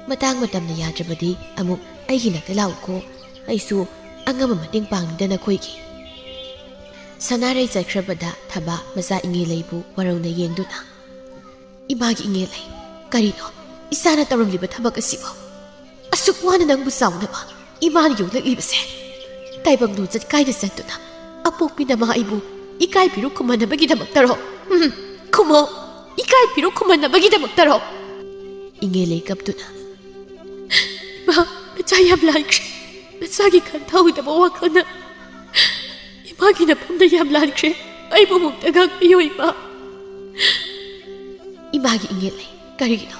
ꯃꯇꯥꯡ ꯃꯇꯝꯅ ꯌꯥꯗ꯭ꯔꯕꯗꯤ ꯑꯃꯨꯛ ꯑꯩꯒꯤ ꯅꯥꯛꯇ ꯂꯥꯛꯎꯀꯣ ꯑꯩꯁꯨ ꯑꯉꯝꯕ ꯃꯇꯦꯡ ꯄꯥꯡꯅꯤꯡꯗ ꯅꯈꯣꯏꯒꯤ ꯁꯅꯥꯔꯩ ꯆꯠꯈ꯭ꯔꯕꯗ ꯊꯕꯥ ꯃꯆꯥ ꯏꯉꯦꯂꯩꯕꯨ ꯋꯥꯔꯧꯅ ꯌꯦꯡꯗꯨꯅ ꯏꯃꯥꯒꯤ ꯏꯉꯦꯂꯩ ꯀꯔꯤꯅꯣ ꯏꯆꯥꯅ ꯇꯧꯔꯝꯂꯤꯕ ꯊꯕꯛ ꯑꯁꯤꯕꯨ ꯑꯁꯨꯛ ꯋꯥꯅ ꯅꯪꯕꯨ ꯆꯥꯎꯅꯕ ꯏꯃꯥꯅ ꯌꯣꯛꯂꯛꯂꯤꯕꯁꯦ ꯇꯥꯏꯕꯪ ꯂꯨꯆꯠ ꯀꯥꯏꯅ ꯆꯠꯇꯨꯅ ꯑꯄꯣꯛꯄꯤ ꯅꯃꯥ ꯑꯩꯕꯨ ꯏꯀꯥꯏ ꯐꯤꯔꯨꯛ ꯈꯨꯝꯍꯟꯅꯕꯒꯤꯗꯃꯛꯇꯔꯣ ꯈꯨꯝꯃꯣ ꯏꯀꯥꯏ ꯐꯤꯔꯨꯛ ꯈꯨꯝꯍꯟꯅꯕꯒꯤꯗꯃꯛꯇꯔꯣ ꯏꯉꯦꯂꯩ ꯀꯞꯇꯨꯅ ꯏꯃꯥ ꯅꯆꯥ ꯌꯥꯝ ꯂꯥꯟꯈ꯭ꯔꯦ ꯅꯆꯥꯒꯤ ꯈꯟꯊꯍꯧꯗꯕ ꯋꯥꯈꯜꯅ 이마기 나쁨도 얌란크레 아이보 목다가 비요 이마 이마기 잉엘레 가리기노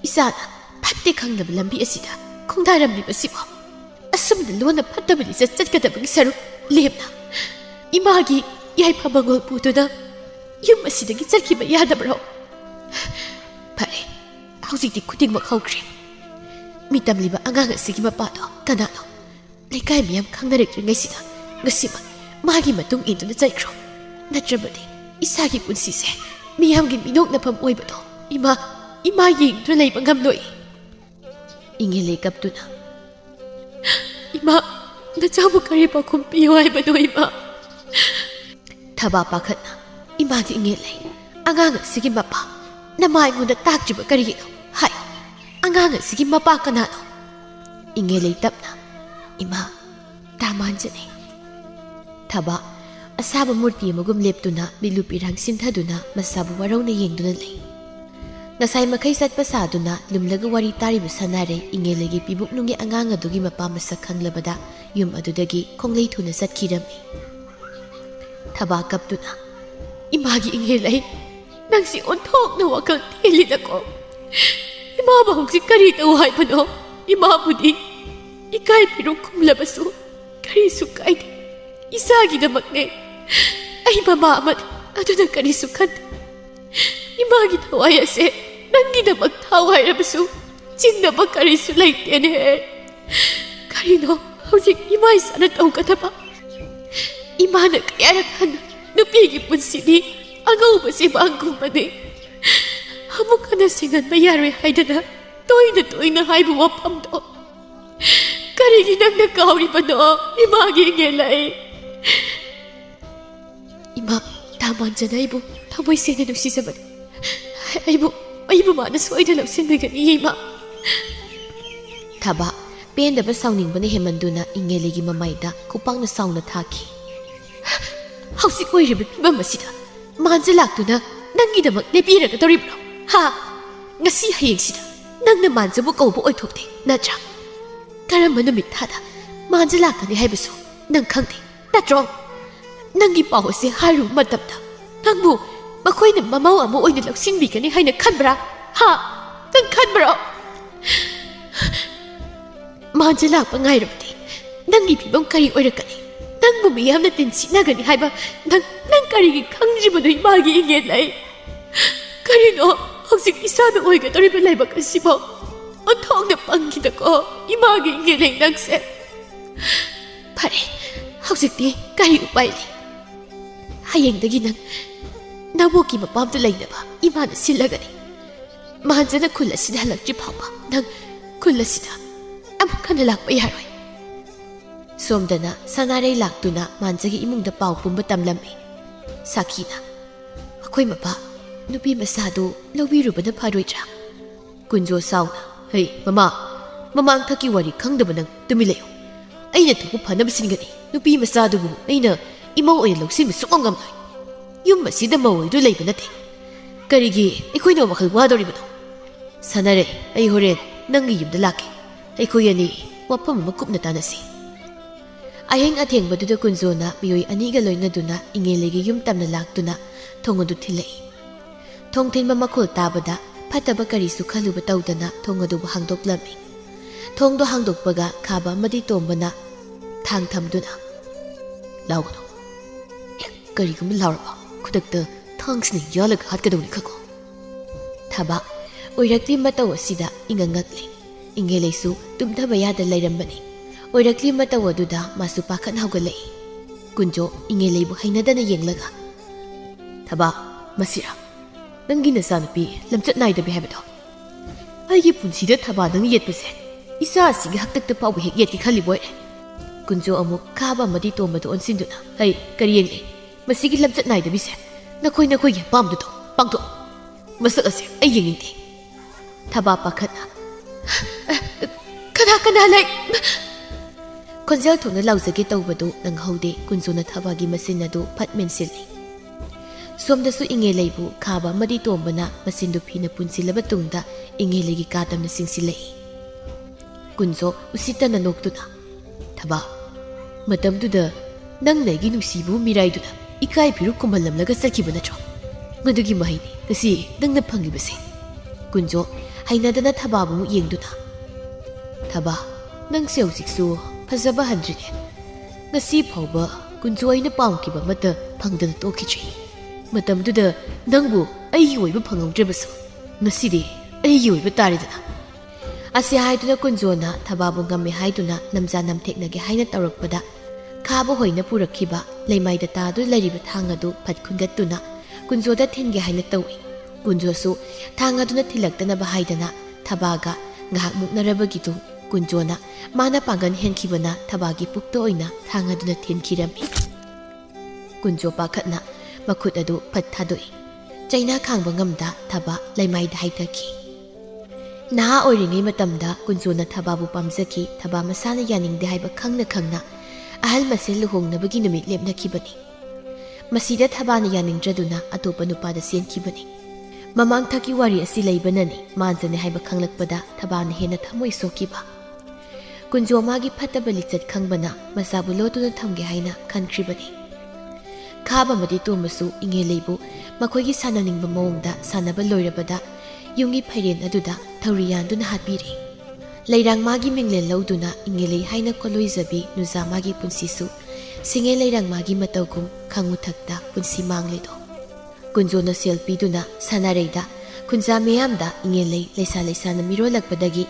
이사나 팟대 강답을 람비 아시다 콩다람리 바시고 아슴들 로나 팟답을 이자 짠가다보기 사루 렘나 이마기 야이파방을 보도나 유마시다기 짤기바 야다브로 파레 하우직디 쿠딩막 하우크레 미땀리바 앙앙아시기 마빠도 가나노 레카이 미암 강나렉드ringай시다 ngasiba magi matung induna chaikro natrabadi isagi punsise miyamgi minok na pam oibado ima ying dra leiba ngamloi ingele kaptuna ima na chabu kari pa khumpi hoy bado ima thaba pakhatna ima gi ingele angang sigi mapa namai ngunda takjiba kari no hai angang sigi mapa kana no ingele tapna ima tamanjane thaba asaba murti magum leptuna bilupirang sinthaduna masabu warona yengduna lei ngasai makai satpa saduna lumlaga wari taribu sanare ingelegi pibuk nungi angang adugi mapa masak khanglabada yum adudagi khonglei thuna satkirami thaba kaptuna imagi ingelei nangsi onthok na wakal telidako ima ba hongsi kari tawai bano ima budi ikai piruk khumlabasu kari su kai 이사하기다막네 아이 마마 아마도 아두나 까리수칸 이마기 타와야세 낭기다막 타와이라면서 진나막 까리수 라이테네 까리노 아직 이마이 사나 떠오가다봐 이마나 까야락한 누비기 뿐시니 아가우바세 방금바네 아무카나 생각만 야로이 하이다나 또이나 하이부 와팜도 까리기 낭나 까우리바노 이마기 겔라이 이마 다만잖아 이보 다모이 세네 누시자바네 아이보 마나 소이다 럭신드가니 이마 타바 pen daba sauningbana hemanduna ingelegi mamaida kupangna sauna thaki hausi oiribe pibam asida manja laktuna nangidamak lepiraga doribro ha ngasi hayengsida nangna manjabu kawbu oithokte natra karamba numit thada manja laktani haibasu nang khangde natro nangi pawse haru matamda nangbu makoina mamau amu oina laksinbigani haina khanbra ha nang khanbra manja lakpa ngairabdi nangi pibam kari oirakani nangbu miyamna tinsinagani haiba nang karigi khangjibadu imagi ingelai karino hojik isana oigadoriba laibak asibo onthongna pangidako imagi ingelai nangse pare hojikti kari upai lei hayengdagi naboki mapamda lainaba imana silagani manjana khulasida halakji phawba nang khulasida amukana lakpa yaroi somdana sanarei laktuna manjagi imungda paw pumba tamlami sakina akhoi mapa nupi masadu lobirubana pharoitra kunjo sauna hei mama ꯃꯃꯥꯡ ꯊꯛꯀꯤ ꯋꯥꯔꯤ ꯈꯪꯗꯕ ꯅꯪ ꯇꯨꯃꯤꯟ ꯂꯩꯌꯨ ꯑꯩꯅ ꯊꯣꯛꯄ ꯐꯅꯕ ꯁꯤꯟꯒꯅꯤ ꯅꯨꯄꯤ ꯃꯆꯥꯗꯨꯕꯨ ꯑꯩꯅ ꯏꯃꯧ ꯑꯣꯏꯅ ꯂꯧꯁꯤꯟꯕ ꯁꯨꯡꯉꯝ ꯉꯝꯂꯣꯏ ꯌꯨꯝ ꯑꯁꯤꯗ ꯃꯧ ꯑꯣꯏꯗꯨ ꯂꯩꯕ ꯅꯠꯇꯦ ꯀꯔꯤꯒꯤ ꯑꯩꯈꯣꯏꯅ ꯋꯥꯈꯜ ꯋꯥꯗꯧꯔꯤꯕꯅꯣ ꯁꯥꯟꯅꯔꯦ ꯑꯩ ꯍꯣꯔꯦꯟ ꯅꯪꯒꯤ ꯌꯨꯝꯗ ꯂꯥꯛꯀꯦ ꯑꯩꯈꯣꯏ ꯑꯅꯤ ꯋꯥꯐꯝ ꯑꯃ ꯀꯨꯞꯅ ꯇꯥꯟꯅꯁꯤ ꯑꯍꯤꯡ ꯑꯊꯦꯡꯕꯗꯨꯗ ꯀꯨꯟꯖꯣꯅ ꯃꯤꯑꯣꯏ ꯑꯅꯤꯒ ꯂꯣꯏꯅꯗꯨꯅ ꯏꯉꯦꯂꯩꯒꯤ ꯌꯨꯝ ꯇꯝꯅ ꯂꯥꯛꯇꯨꯅ ꯊꯣꯡ ꯑꯗꯨ ꯊꯤꯜꯂꯛꯏ ꯊꯣꯡ ꯊꯤꯟꯕ ꯃꯈꯣꯜ ꯇꯥꯕꯗ ꯐꯠꯇꯕ ꯀꯔꯤꯁꯨ ꯈꯜꯂꯨꯕ ꯇꯧꯗꯅ ꯊꯣꯡ ꯑꯗꯨꯕꯨ ꯍꯥꯡꯗꯣꯛꯂꯝꯃꯤ ꯊꯣꯡꯗꯣ ꯍꯥꯡꯗꯣꯛꯄꯒ ꯈꯥꯕ ꯑꯃꯗꯤ ꯇꯣꯝꯕꯅ ꯊꯥꯡ ꯊꯝꯗꯨꯅ ꯂꯥꯎꯒꯅꯨ ꯍꯦꯛ ꯀꯔꯤꯒꯨꯝꯕ ꯂꯥꯎꯔꯕ ꯈꯨꯗꯛꯇ ꯊꯥꯡꯁꯤꯅ ꯌꯥꯜꯂꯒ ꯍꯥꯠꯀꯗꯧꯅꯤ ꯈꯪꯉꯣ ꯊꯕ ꯑꯣꯏꯔꯛꯂꯤ ꯃꯇꯧ ꯑꯁꯤꯗ ꯏꯉꯛ ꯉꯛꯂꯤ ꯏꯉꯦꯂꯩꯁꯨ ꯇꯨꯝꯊꯕ ꯌꯥꯗ ꯂꯩꯔꯝꯕꯅꯤ ꯑꯣꯏꯔꯛꯂꯤ ꯃꯇꯧ ꯑꯗꯨꯗ ꯃꯥꯁꯨ ꯄꯥꯈꯠ ꯍꯧꯒꯠꯂꯛꯏ ꯀꯨꯟꯖꯣ ꯏꯉꯦꯂꯩꯕꯨ ꯍꯩꯅꯗꯅ ꯌꯦꯡꯂꯒ ꯊꯕ ꯃꯁꯤꯔꯥ ꯅꯪꯒꯤ ꯅꯆꯥꯅꯨꯄꯤ ꯂꯝꯆꯠ ꯅꯥꯏꯗꯕꯤ ꯍꯥꯏꯕꯗꯣ ꯑꯩꯒꯤ ꯄꯨꯟꯁꯤꯗ ꯊꯕ ꯅꯪ ꯌꯦꯠꯄꯁꯦ ꯏꯆꯥ ꯑꯁꯤꯒꯤ ꯍꯛꯇꯛꯇ ꯐꯥꯎꯕ ꯍꯦꯛ ꯌꯦꯠꯀꯦ ꯈꯜꯂꯤꯕ ꯑꯣꯏꯔꯦ ꯀꯨꯟꯖꯣ ꯑꯃꯨꯛ ꯈꯥꯕ ꯑꯃꯗꯤ ꯇꯣꯝꯕꯗ ꯑꯣꯟꯁꯤꯟꯗꯨꯅ ꯍꯩ ꯀꯔꯤ ꯌꯦꯡꯂꯤ ꯃꯁꯤꯒꯤ ꯂꯝꯆꯠ ꯅꯥꯏꯗꯕꯤꯁꯦ ꯅꯈꯣꯏꯒꯤ ꯑꯄꯥꯝꯕꯗꯣ ꯄꯥꯡꯊꯣꯛ ꯃꯁꯛ ꯑꯁꯦ ꯑꯩ ꯌꯦꯡꯅꯤꯡꯗꯦ ꯊꯕ ꯄꯥꯈꯠꯅ ꯀꯅꯥ ꯂꯩ ꯈꯣꯟꯖꯦꯜ ꯊꯣꯛꯅ ꯂꯥꯎꯖꯒꯦ ꯇꯧꯕꯗꯨ ꯅꯪꯍꯧꯗꯦ ꯀꯨꯟꯖꯣꯅ ꯊꯕꯒꯤ ꯃꯆꯤꯟ ꯑꯗꯨ ꯐꯠ ꯃꯦꯟꯁꯤꯜꯂꯤ ꯁꯣꯝꯗꯁꯨ ꯏꯉꯦꯂꯩꯕꯨ ꯈꯥꯕ ꯑꯃꯗꯤ ꯇꯣꯝꯕꯅ ꯃꯆꯤꯟꯗꯨ ꯐꯤꯅ ꯄꯨꯟꯁꯤꯜꯂꯕ ꯇꯨꯡꯗ ꯏꯉꯦꯂꯩꯒꯤ ꯀꯥ ꯇꯝꯅ ꯆꯤꯡꯁꯤꯜꯂꯛꯏ ꯀꯨꯟꯖꯣ ꯎꯁꯤꯠꯇꯅ ꯅꯣꯛꯇꯨꯅ ꯊꯕ ꯃꯇꯝꯗꯨꯗ ꯅꯪꯅ ꯑꯩꯒꯤ ꯅꯨꯡꯁꯤꯕꯨ ꯃꯤꯔꯥꯏꯗꯨꯅ ꯏꯀꯥꯏ ꯐꯤꯔꯨ ꯀꯨꯝꯍꯜꯂꯝꯂꯒ ꯆꯠꯈꯤꯕ ꯅꯠꯇ꯭ꯔꯣ ꯃꯗꯨꯒꯤ ꯃꯍꯩꯅꯤ ꯉꯁꯤ ꯅꯪꯅ ꯐꯪꯂꯤꯕꯁꯦ ꯀꯨꯟꯖꯣ ꯍꯩꯅꯗꯅ ꯊꯕꯥꯕꯨ ꯑꯃꯨꯛ ꯌꯦꯡꯗꯨꯅ ꯊꯕ ꯅꯪꯁꯦ ꯍꯧꯖꯤꯛꯁꯨ ꯐꯖꯕ ꯍꯟꯗ꯭ꯔꯤꯅꯦ ꯉꯁꯤ ꯐꯥꯎꯕ ꯀꯨꯟꯖꯣ ꯑꯩꯅ ꯄꯥꯝꯈꯤꯕ ꯑꯃꯠꯇ ꯐꯪꯗꯅ ꯇꯣꯛꯈꯤꯗ꯭ꯔꯤ ꯃꯇꯝꯗꯨꯗ ꯅꯪꯕꯨ ꯑꯩꯒꯤ ꯑꯣꯏꯕ ꯐꯪꯍꯧꯗ꯭ꯔꯕꯁꯨ ꯉꯁꯤꯗꯤ ꯑꯩꯒꯤ ꯑꯣꯏꯕ ꯇꯥꯔꯦꯗꯅ ꯑꯁꯤ ꯍꯥꯏꯗꯨꯅ ꯀꯨꯟꯖꯣꯅ ꯊꯕꯥꯕꯨ ꯉꯝꯃꯦ ꯍꯥꯏꯗꯨꯅ ꯅꯝꯖꯥ ꯅꯝꯊꯦꯛꯅꯒꯦ ꯍꯥꯏꯅ ꯇꯧꯔꯛꯄꯗ ꯈꯥꯕ ꯍꯣꯏꯅ ꯄꯨꯔꯛꯈꯤꯕ ꯂꯩꯃꯥꯏꯗ ꯇꯥꯗꯨꯅ ꯂꯩꯔꯤꯕ ꯊꯥꯡ ꯑꯗꯨ ꯐꯠ ꯈꯨꯟꯒꯠꯇꯨꯅ ꯀꯨꯟꯖꯣꯗ ꯊꯤꯟꯒꯦ ꯍꯥꯏꯅ ꯇꯧꯏ ꯀꯨꯟꯖꯣꯁꯨ ꯊꯥꯡ ꯑꯗꯨꯅ ꯊꯤꯜꯂꯛꯇꯅꯕ ꯍꯥꯏꯗꯅ ꯊꯕꯥꯒ ꯉꯥꯏꯍꯥꯛ ꯃꯨꯛꯅꯔꯕꯒꯤꯗꯨ ꯀꯨꯟꯖꯣꯅ ꯃꯥꯅ ꯄꯥꯡꯒꯟ ꯍꯦꯟꯈꯤꯕꯅ ꯊꯕꯥꯒꯤ ꯄꯨꯛꯇ ꯑꯣꯏꯅ ꯊꯥꯡ ꯑꯗꯨꯅ ꯊꯤꯟꯈꯤꯔꯝꯃꯤ ꯀꯨꯟꯖꯣ ꯄꯥꯈꯠꯅ ꯃꯈꯨꯠ ꯑꯗꯨ ꯐꯠ ꯊꯥꯗꯣꯛꯏ ꯆꯩꯅꯥ ꯈꯥꯡꯕ ꯉꯝꯗ ꯊꯕ ꯂꯩꯃꯥꯏꯗ ꯍꯥꯏꯊꯈꯤ ꯅꯍꯥ ꯑꯣꯏꯔꯤꯉꯩ ꯃꯇꯝꯗ ꯀꯨꯟꯖꯣꯅ ꯊꯕꯥꯕꯨ ꯄꯥꯝꯖꯈꯤ ꯊꯕꯥ ꯃꯁꯥꯅ ꯌꯥꯅꯤꯡꯗꯦ ꯍꯥꯏꯕ ꯈꯪꯅ ꯈꯪꯅ ꯑꯍꯜ ꯃꯁꯦꯜ ꯂꯨꯍꯣꯡꯅꯕꯒꯤ ꯅꯨꯃꯤꯠ ꯂꯦꯞꯅꯈꯤꯕꯅꯤ ꯃꯁꯤꯗ ꯊꯕꯥꯅ ꯌꯥꯅꯤꯡꯗ꯭ꯔꯗꯨꯅ ꯑꯇꯣꯞꯄ ꯅꯨꯄꯥꯗ ꯆꯦꯟꯈꯤꯕꯅꯤ ꯃꯃꯥꯡ ꯊꯛꯀꯤ ꯋꯥꯔꯤ ꯑꯁꯤ ꯂꯩꯕꯅꯅꯤ ꯃꯥꯟꯖꯅꯦ ꯍꯥꯏꯕ ꯈꯪꯂꯛꯄꯗ ꯊꯕꯥꯅ ꯍꯦꯟꯅ ꯊꯃꯣꯏ ꯁꯣꯛꯈꯤꯕ ꯀꯨꯟꯖꯣ ꯃꯥꯒꯤ ꯐꯠꯇꯕ ꯂꯤꯆꯠ ꯈꯪꯕꯅ ꯃꯆꯥꯕꯨ ꯂꯣꯠꯇꯨꯅ ꯊꯝꯒꯦ ꯍꯥꯏꯅ ꯈꯟꯈ꯭ꯔꯤꯕꯅꯤ ꯈꯥꯕ ꯑꯃꯗꯤ ꯇꯣꯝꯕꯁꯨ ꯏꯉꯦꯂꯩꯕꯨ ꯃꯈꯣꯏꯒꯤ ꯁꯥꯟꯅꯅꯤꯡꯕ ꯃꯑꯣꯡꯗ ꯁꯥꯟꯅꯕ ꯂꯣꯏꯔꯕꯗ ꯌꯨꯝꯒꯤ ꯐꯩꯔꯦꯟ ꯑꯗꯨꯗ ꯊꯧꯔꯤ ꯌꯥꯟꯗꯨꯅ ꯍꯥꯠꯄꯤꯔꯤ ꯂꯩꯔꯥꯡ ꯃꯥꯒꯤ ꯃꯤꯡꯂꯦꯟ ꯂꯧꯗꯨꯅ ꯏꯉꯦꯂꯩ ꯍꯥꯏꯅ ꯀꯣꯂꯣꯏꯖꯕꯤ ꯅꯨꯖꯥ ꯃꯥꯒꯤ ꯄꯨꯟꯁꯤꯁꯨ ꯁꯤꯡꯉꯦ ꯂꯩꯔꯥꯡ ꯃꯥꯒꯤ ꯃꯇꯧꯒꯨꯝ ꯈꯪꯉꯨꯊꯛꯇ ꯄꯨꯟꯁꯤ ꯃꯥꯡꯂꯤꯗꯣ ꯀꯨꯟꯖꯣꯅ ꯁꯦꯜ ꯄꯤꯗꯨꯅ ꯁꯥꯟꯅꯔꯩꯗ ꯈꯨꯟꯖꯥ ꯃꯤꯌꯥꯝꯗ ꯏꯉꯦꯂꯩ ꯂꯩꯁꯥꯅ ꯃꯤꯔꯣꯜꯂꯛꯄꯗꯒꯤ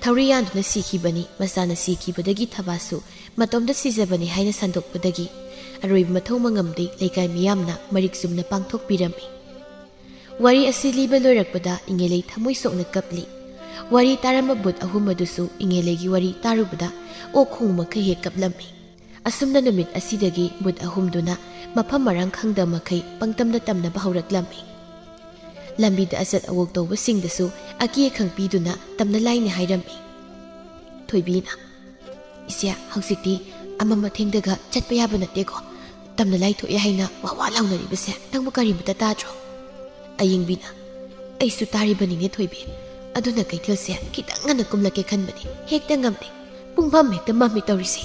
ꯊꯧꯔꯤ ꯌꯥꯟꯗꯨꯅ ꯁꯤꯈꯤꯕꯅꯤ ꯃꯆꯥꯅ ꯁꯤꯈꯤꯕꯗꯒꯤ ꯊꯕꯥꯁꯨ ꯃꯇꯣꯝꯗ ꯁꯤꯖꯕꯅꯤ ꯍꯥꯏꯅ ꯁꯟꯗꯣꯛꯄꯗꯒꯤ ꯑꯔꯣꯏꯕ ꯃꯊꯧ ꯃꯉꯝꯗꯤ ꯂꯩꯀꯥꯏ ꯃꯤꯌꯥꯝꯅ ꯃꯔꯤꯛ ꯆꯨꯝꯅ ꯄꯥꯡꯊꯣꯛꯄꯤꯔꯝꯃꯤ ꯋꯥꯔꯤ ꯑꯁꯤ ꯂꯤꯕ ꯂꯣꯏꯔꯛꯄꯗ ꯏꯉꯦꯂꯩ ꯊꯃꯣꯏ ꯁꯣꯛꯅ ꯀꯞꯂꯤ ꯋꯥꯔꯤ ꯇꯥꯔꯝꯕ ꯕꯨꯠ ꯑꯍꯨꯝ ꯑꯗꯨꯁꯨ ꯏꯉꯦꯂꯩꯒꯤ ꯋꯥꯔꯤ ꯇꯥꯔꯨꯕꯗ ꯑꯣꯛ ꯈꯣꯡ ꯃꯈꯩ ꯍꯦꯛ ꯀꯞꯂꯝꯃꯤ ꯑꯁꯨꯝꯅ ꯅꯨꯃꯤꯠ ꯑꯁꯤꯗꯒꯤ ꯕꯨꯠ ꯑꯍꯨꯝꯗꯨꯅ ꯃꯐꯝ ꯃꯔꯥꯡ ꯈꯪꯗꯕ ꯃꯈꯩ ꯄꯪꯇꯝꯗ ꯇꯝꯅꯕ ꯍꯧꯔꯛꯂꯝꯃꯤ ꯂꯝꯕꯤꯗ ꯑꯆꯠ ꯑꯋꯣꯛ ꯇꯧꯕꯁꯤꯡꯗꯁꯨ ꯑꯀꯤ ꯑꯈꯪ ꯄꯤꯗꯨꯅ ꯇꯝꯅ ꯂꯥꯏꯅ ꯍꯥꯏꯔꯝꯃꯤ ꯊꯣꯏꯕꯤꯅ ꯏꯆꯦ ꯍꯧꯖꯤꯛꯇꯤ ꯑꯃꯊꯦꯡꯗꯒ ꯆꯠꯄ ꯌꯥꯕ ꯅꯠꯇꯦꯀꯣ ꯇꯝꯅ ꯂꯥꯏ ꯊꯣꯛꯑꯦ ꯍꯥꯏꯅ ꯋꯥ ꯂꯥꯎꯅꯔꯤꯕꯁꯦ ꯅꯪꯕꯨ ꯀꯔꯤꯃꯇ ꯇꯥꯗ꯭ꯔꯣ ꯑꯌꯤꯡꯕꯤꯅ ꯑꯩꯁꯨ ꯇꯥꯔꯤꯕꯅꯤꯅꯦ ꯊꯣꯏꯕꯤ ꯑꯗꯨꯅ ꯀꯩꯊꯦꯜꯁꯦ ꯈꯤꯇꯪ ꯉꯟꯅ ꯀꯨꯝꯂꯛꯀꯦ ꯈꯟꯕꯅꯤ ꯍꯦꯛꯇ ꯉꯝꯗꯦ ꯄꯨꯡꯐꯝ ꯍꯦꯛꯇ ꯃꯝꯃꯤ ꯇꯧꯔꯤꯁꯦ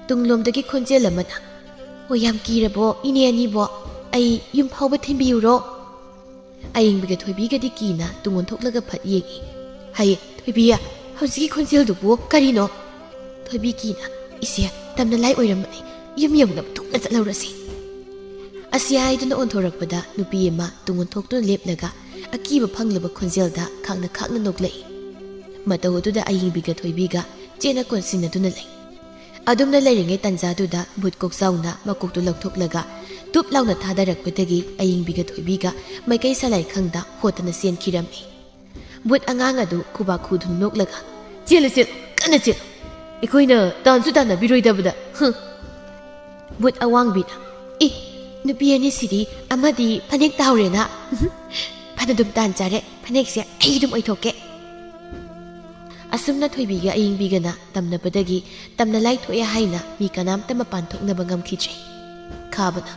ꯇꯨꯡꯂꯣꯝꯗꯒꯤ ꯈꯣꯟꯖꯦꯜ ꯑꯃꯅ ꯍꯣꯏ ꯌꯥꯝ ꯀꯤꯔꯕꯣ ꯏꯅꯦ ꯑꯅꯤꯕꯣ ꯑꯩ ꯌꯨꯝ ꯐꯥꯎꯕ ꯊꯤꯟꯕꯤꯌꯨꯔꯣ ꯑꯌꯤꯡꯕꯤꯒ ꯊꯣꯏꯕꯤꯒꯗꯤ ꯀꯤꯅ ꯇꯨꯡ ꯑꯣꯟꯊꯣꯛꯂꯒ ꯐꯠ ꯌꯦꯡꯉꯤ ꯍꯩ ꯊꯣꯏꯕꯤꯌꯥ ꯍꯧꯖꯤꯛꯀꯤ ꯈꯣꯟꯖꯦꯜꯗꯨꯕꯨ ꯀꯔꯤꯅꯣ ꯊꯣꯏꯕꯤ ꯀꯤꯅ ꯏꯆꯦ ꯇꯝꯅ ꯂꯥꯏ ꯑꯣꯏꯔꯝꯃꯅꯤ ꯌꯨꯝ ꯌꯧꯅꯕ ꯊꯨꯅ ꯆꯠꯍꯧꯔꯁꯤ ꯑꯁꯤ ꯍꯥꯏꯗꯨꯅ ꯑꯣꯟꯊꯣꯔꯛꯄꯗ ꯅꯨꯄꯤ ꯑꯃ ꯇꯨꯡ ꯑꯣꯟꯊꯣꯛꯇꯨꯅ ꯂꯦꯞꯂꯒ ꯑꯀꯤꯕ ꯐꯪꯂꯕ ꯈꯣꯟꯖꯦꯜꯗ ꯈꯥꯛꯅ ꯅꯣꯛꯂꯛꯏ ꯃꯇꯧ ꯑꯗꯨꯗ ꯑꯌꯤꯡꯕꯤꯒ ꯊꯣꯏꯕꯤꯒ ꯆꯦꯅ ꯀꯣꯟꯁꯤꯟꯅꯗꯨꯅ ꯂꯩ ꯑꯗꯨꯝꯅ ꯂꯩꯔꯤꯉꯩ ꯇꯟꯖꯥꯗꯨꯗ ꯚꯨꯠ ꯀꯣꯛꯆꯥꯎꯅ ꯃꯀꯣꯛꯇꯨ ꯂꯧꯊꯣꯛꯂꯒ ꯇꯨꯞ ꯂꯥꯎꯅ ꯊꯥꯗꯔꯛꯄꯗꯒꯤ ꯑꯌꯤꯡꯕꯤꯒ ꯊꯣꯏꯕꯤꯒ ꯃꯥꯏꯀꯩ ꯁꯂꯥꯏꯈꯪꯗ ꯍꯣꯠꯇꯅ ꯆꯦꯟꯈꯤꯔꯝꯃꯤ ꯚꯨꯠ ꯑꯉꯥꯡ ꯑꯗꯨ ꯈꯨꯕꯥꯛ ꯈꯨꯗꯨꯅ ꯅꯣꯛꯂꯒ ꯆꯦꯜꯂꯨ ꯀꯟꯅ ꯆꯦꯜꯂꯨ ꯑꯩꯈꯣꯏꯅ ꯇꯥꯟꯁꯨ ꯇꯥꯟꯅꯕꯤꯔꯣꯏꯗꯕꯗ ꯚꯨꯠ ꯑꯋꯥꯡꯕꯤꯅ ꯅꯨꯄꯤ ꯑꯅꯤꯁꯤꯗꯤ ꯑꯃꯗꯤ ꯐꯅꯦꯛ ꯇꯥꯍꯧꯔꯦꯅ ꯐꯅꯗꯨꯝ ꯇꯥꯟ ꯆꯥꯔꯦ ꯐꯅꯦꯛꯁꯦ ꯑꯩ ꯑꯗꯨꯝ ꯑꯣꯏꯊꯣꯛꯀꯦ ꯑꯁꯨꯝꯅ ꯊꯣꯏꯕꯤꯒ ꯑꯌꯤꯡꯕꯤꯒꯅ ꯇꯝꯅꯕꯗꯒꯤ ꯇꯝꯅ ꯂꯥꯏ ꯊꯣꯛꯑꯦ ꯍꯥꯏꯅ ꯃꯤ ꯀꯅꯥꯝꯇ ꯃꯄꯥꯟ ꯊꯣꯛꯅꯕ ꯉꯝꯈꯤꯗ꯭ꯔꯦ꯫ ꯈꯥꯕꯅ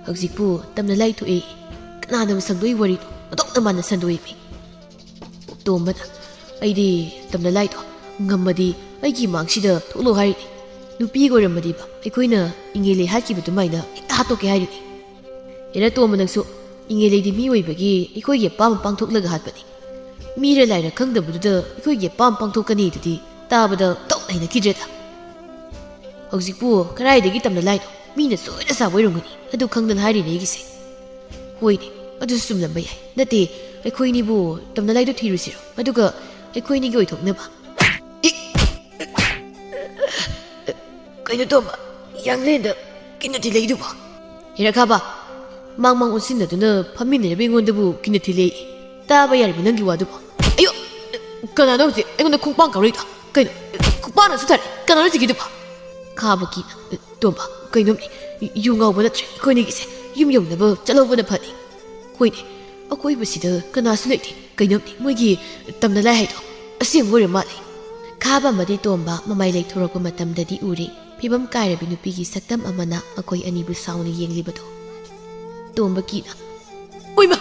ꯍꯧꯖꯤꯛꯄꯨ ꯇꯝꯅ ꯂꯥꯏ ꯊꯣꯛꯑꯦ ꯀꯅꯥꯅꯕꯨ ꯁꯪꯗꯣꯏ ꯋꯥꯔꯤꯗꯣ ꯑꯗꯣꯛꯅ ꯃꯥꯅ ꯁꯟꯗꯣꯛꯏꯃꯤ꯫ ꯇꯣꯝꯕꯅ ꯑꯩꯗꯤ ꯇꯝꯅ ꯂꯥꯏꯗꯣ ꯉꯝꯃꯗꯤ ꯑꯩꯒꯤ ꯃꯥꯡꯁꯤꯗ ꯊꯣꯛꯂꯣ ꯍꯥꯏꯔꯤꯅꯤ꯫ ꯅꯨꯄꯤꯒ ꯑꯣꯏꯔꯝꯃꯗꯤꯕ ꯑꯩꯈꯣꯏꯅ ꯏꯪꯉꯦꯂꯩ ꯍꯥꯠꯈꯤꯕꯗꯨꯃꯥꯏꯅ ꯍꯦꯛꯇ ꯍꯥꯠꯇꯣꯛꯀꯦ ꯍꯥꯏꯔꯤꯅꯤ꯫ ꯍꯦꯔꯥ ꯇꯣꯝꯕ ꯅꯪꯁꯨ ꯏꯪꯉꯦꯂꯩꯗꯤ ꯃꯤ ꯑꯣꯏꯕꯒꯤ ꯑꯩꯈꯣꯏꯒꯤ ꯑꯄꯥꯝꯕ ꯄꯥꯡꯊꯣꯛꯂꯒ ꯍꯥꯠꯄꯅꯤ꯫ ꯃꯤꯔ ꯂꯥꯏꯔ ꯈꯪꯗꯕꯗꯨꯗ ꯑꯩꯈꯣꯏꯒꯤ ꯑꯄꯥꯝꯕ ꯄꯥꯡꯊꯣꯛꯀꯅꯤ ꯑꯗꯨꯗꯤ ꯇꯥꯕꯗ ꯇꯧꯅ ꯍꯩꯅꯈꯤꯗ꯭ꯔꯦꯗ꯫ ꯍꯧꯖꯤꯛꯄꯨ ꯀꯗꯥꯏꯗꯒꯤ ꯇꯝꯅ ꯂꯥꯏꯗꯣ ꯃꯤꯅ ꯁꯣꯏꯅ ꯁꯥꯕ ꯑꯣꯏꯔꯝꯒꯅꯤ ꯑꯗꯨ ꯈꯪꯗꯅ ꯍꯥꯏꯔꯤꯅꯦ ꯑꯩꯒꯤꯁꯦ꯫ ꯍꯣꯏꯅꯦ ꯑꯗꯨꯁꯨ ꯆꯨꯝꯂꯝꯕ ꯌꯥꯏ꯫ ꯅꯠꯇꯦ ꯑꯩꯈꯣꯏꯅꯤꯕꯨ ꯇꯝꯅ ꯂꯥꯏꯗꯣ ꯊꯤꯔꯨꯁꯤꯔꯣ ꯑꯗꯨꯒ ꯑꯩꯈꯣꯏꯅꯤꯒꯤ ꯑꯣꯏꯊꯣꯛꯅꯕ꯫ ꯀꯩꯅꯣ ꯇꯣꯝꯕ ꯌꯥꯡꯂꯦꯟꯗ ꯀꯤꯟꯅ ꯊꯤꯜꯂꯛꯏꯗꯨꯕꯣ? ꯍꯦꯔꯥ ꯈꯥꯕ ꯃꯥꯡ ꯑꯣꯟꯁꯤꯟꯅꯗꯨꯅ ꯐꯝꯃꯤꯟꯅꯔꯤꯕ ꯑꯩꯉꯣꯟꯗꯕꯨ ꯀꯤꯟꯅ ꯊꯤꯜꯂꯛꯏ ꯇꯥꯕ ꯌꯥꯔꯤꯕ ꯅꯪꯒꯤ ꯋꯥꯗꯨꯕꯣ? ꯑꯌꯣ ꯀꯅꯥꯅꯣ ꯍꯧꯖꯤꯛ ꯑꯩꯉꯣꯟꯗ ꯈꯣꯡꯄꯥꯡ ꯀꯥꯎꯔꯛꯏꯗꯣ? ꯀꯩꯅꯣ ꯈꯣꯡꯄꯥꯡꯅꯁꯨ ꯊꯥꯔꯦ ꯀꯅꯥꯅꯣ ꯍꯧꯖꯤꯛꯀꯤꯗꯨꯕꯣ? ꯈꯥꯕ ꯀꯤꯅ ꯇꯣꯝꯕ ꯀꯩꯅꯣꯝꯅꯤ ꯌꯨ ꯉꯥꯎꯕ ꯅꯠꯇ꯭ꯔꯦ ꯑꯩꯈꯣꯏꯅꯤꯒꯤꯁꯦ ꯌꯨꯝ ꯌꯧꯅꯕ ꯆꯠꯍꯧꯕꯅ ꯐꯅꯤ꯫ ꯍꯣꯏꯅꯦ ꯑꯀꯣꯏꯕꯁꯤꯗ ꯀꯅꯥꯁꯨ ꯂꯩꯇꯦ ꯀꯩꯅꯣꯝꯅꯤ ꯃꯣꯏꯒꯤ ꯇꯝꯅ ꯂꯥꯏ ꯍꯥꯏꯗꯣ ꯑꯁꯦꯡꯕ ꯑꯣꯏꯔ ꯃꯥꯜꯂꯦ꯫ ꯈꯥꯕ ꯑꯃꯗꯤ ꯇꯣꯝꯕ ꯃꯃꯥꯏ ꯂꯩꯊꯣꯔꯛꯄ ꯃꯇꯝꯗꯗꯤ ꯎꯔꯦ ꯐꯤꯕꯝ ꯀꯥꯏꯔꯕꯤ ꯅꯨꯄꯤꯒꯤ ꯁꯛꯇꯝ ꯑꯃꯅ ꯃꯈꯣꯏ ꯑꯅꯤꯕꯨ ꯁꯥꯎꯅ ꯌꯦꯡꯂꯤꯕꯗꯣ꯫ ꯇꯣꯝꯕ ꯀꯤꯅ ꯑꯣꯏꯃ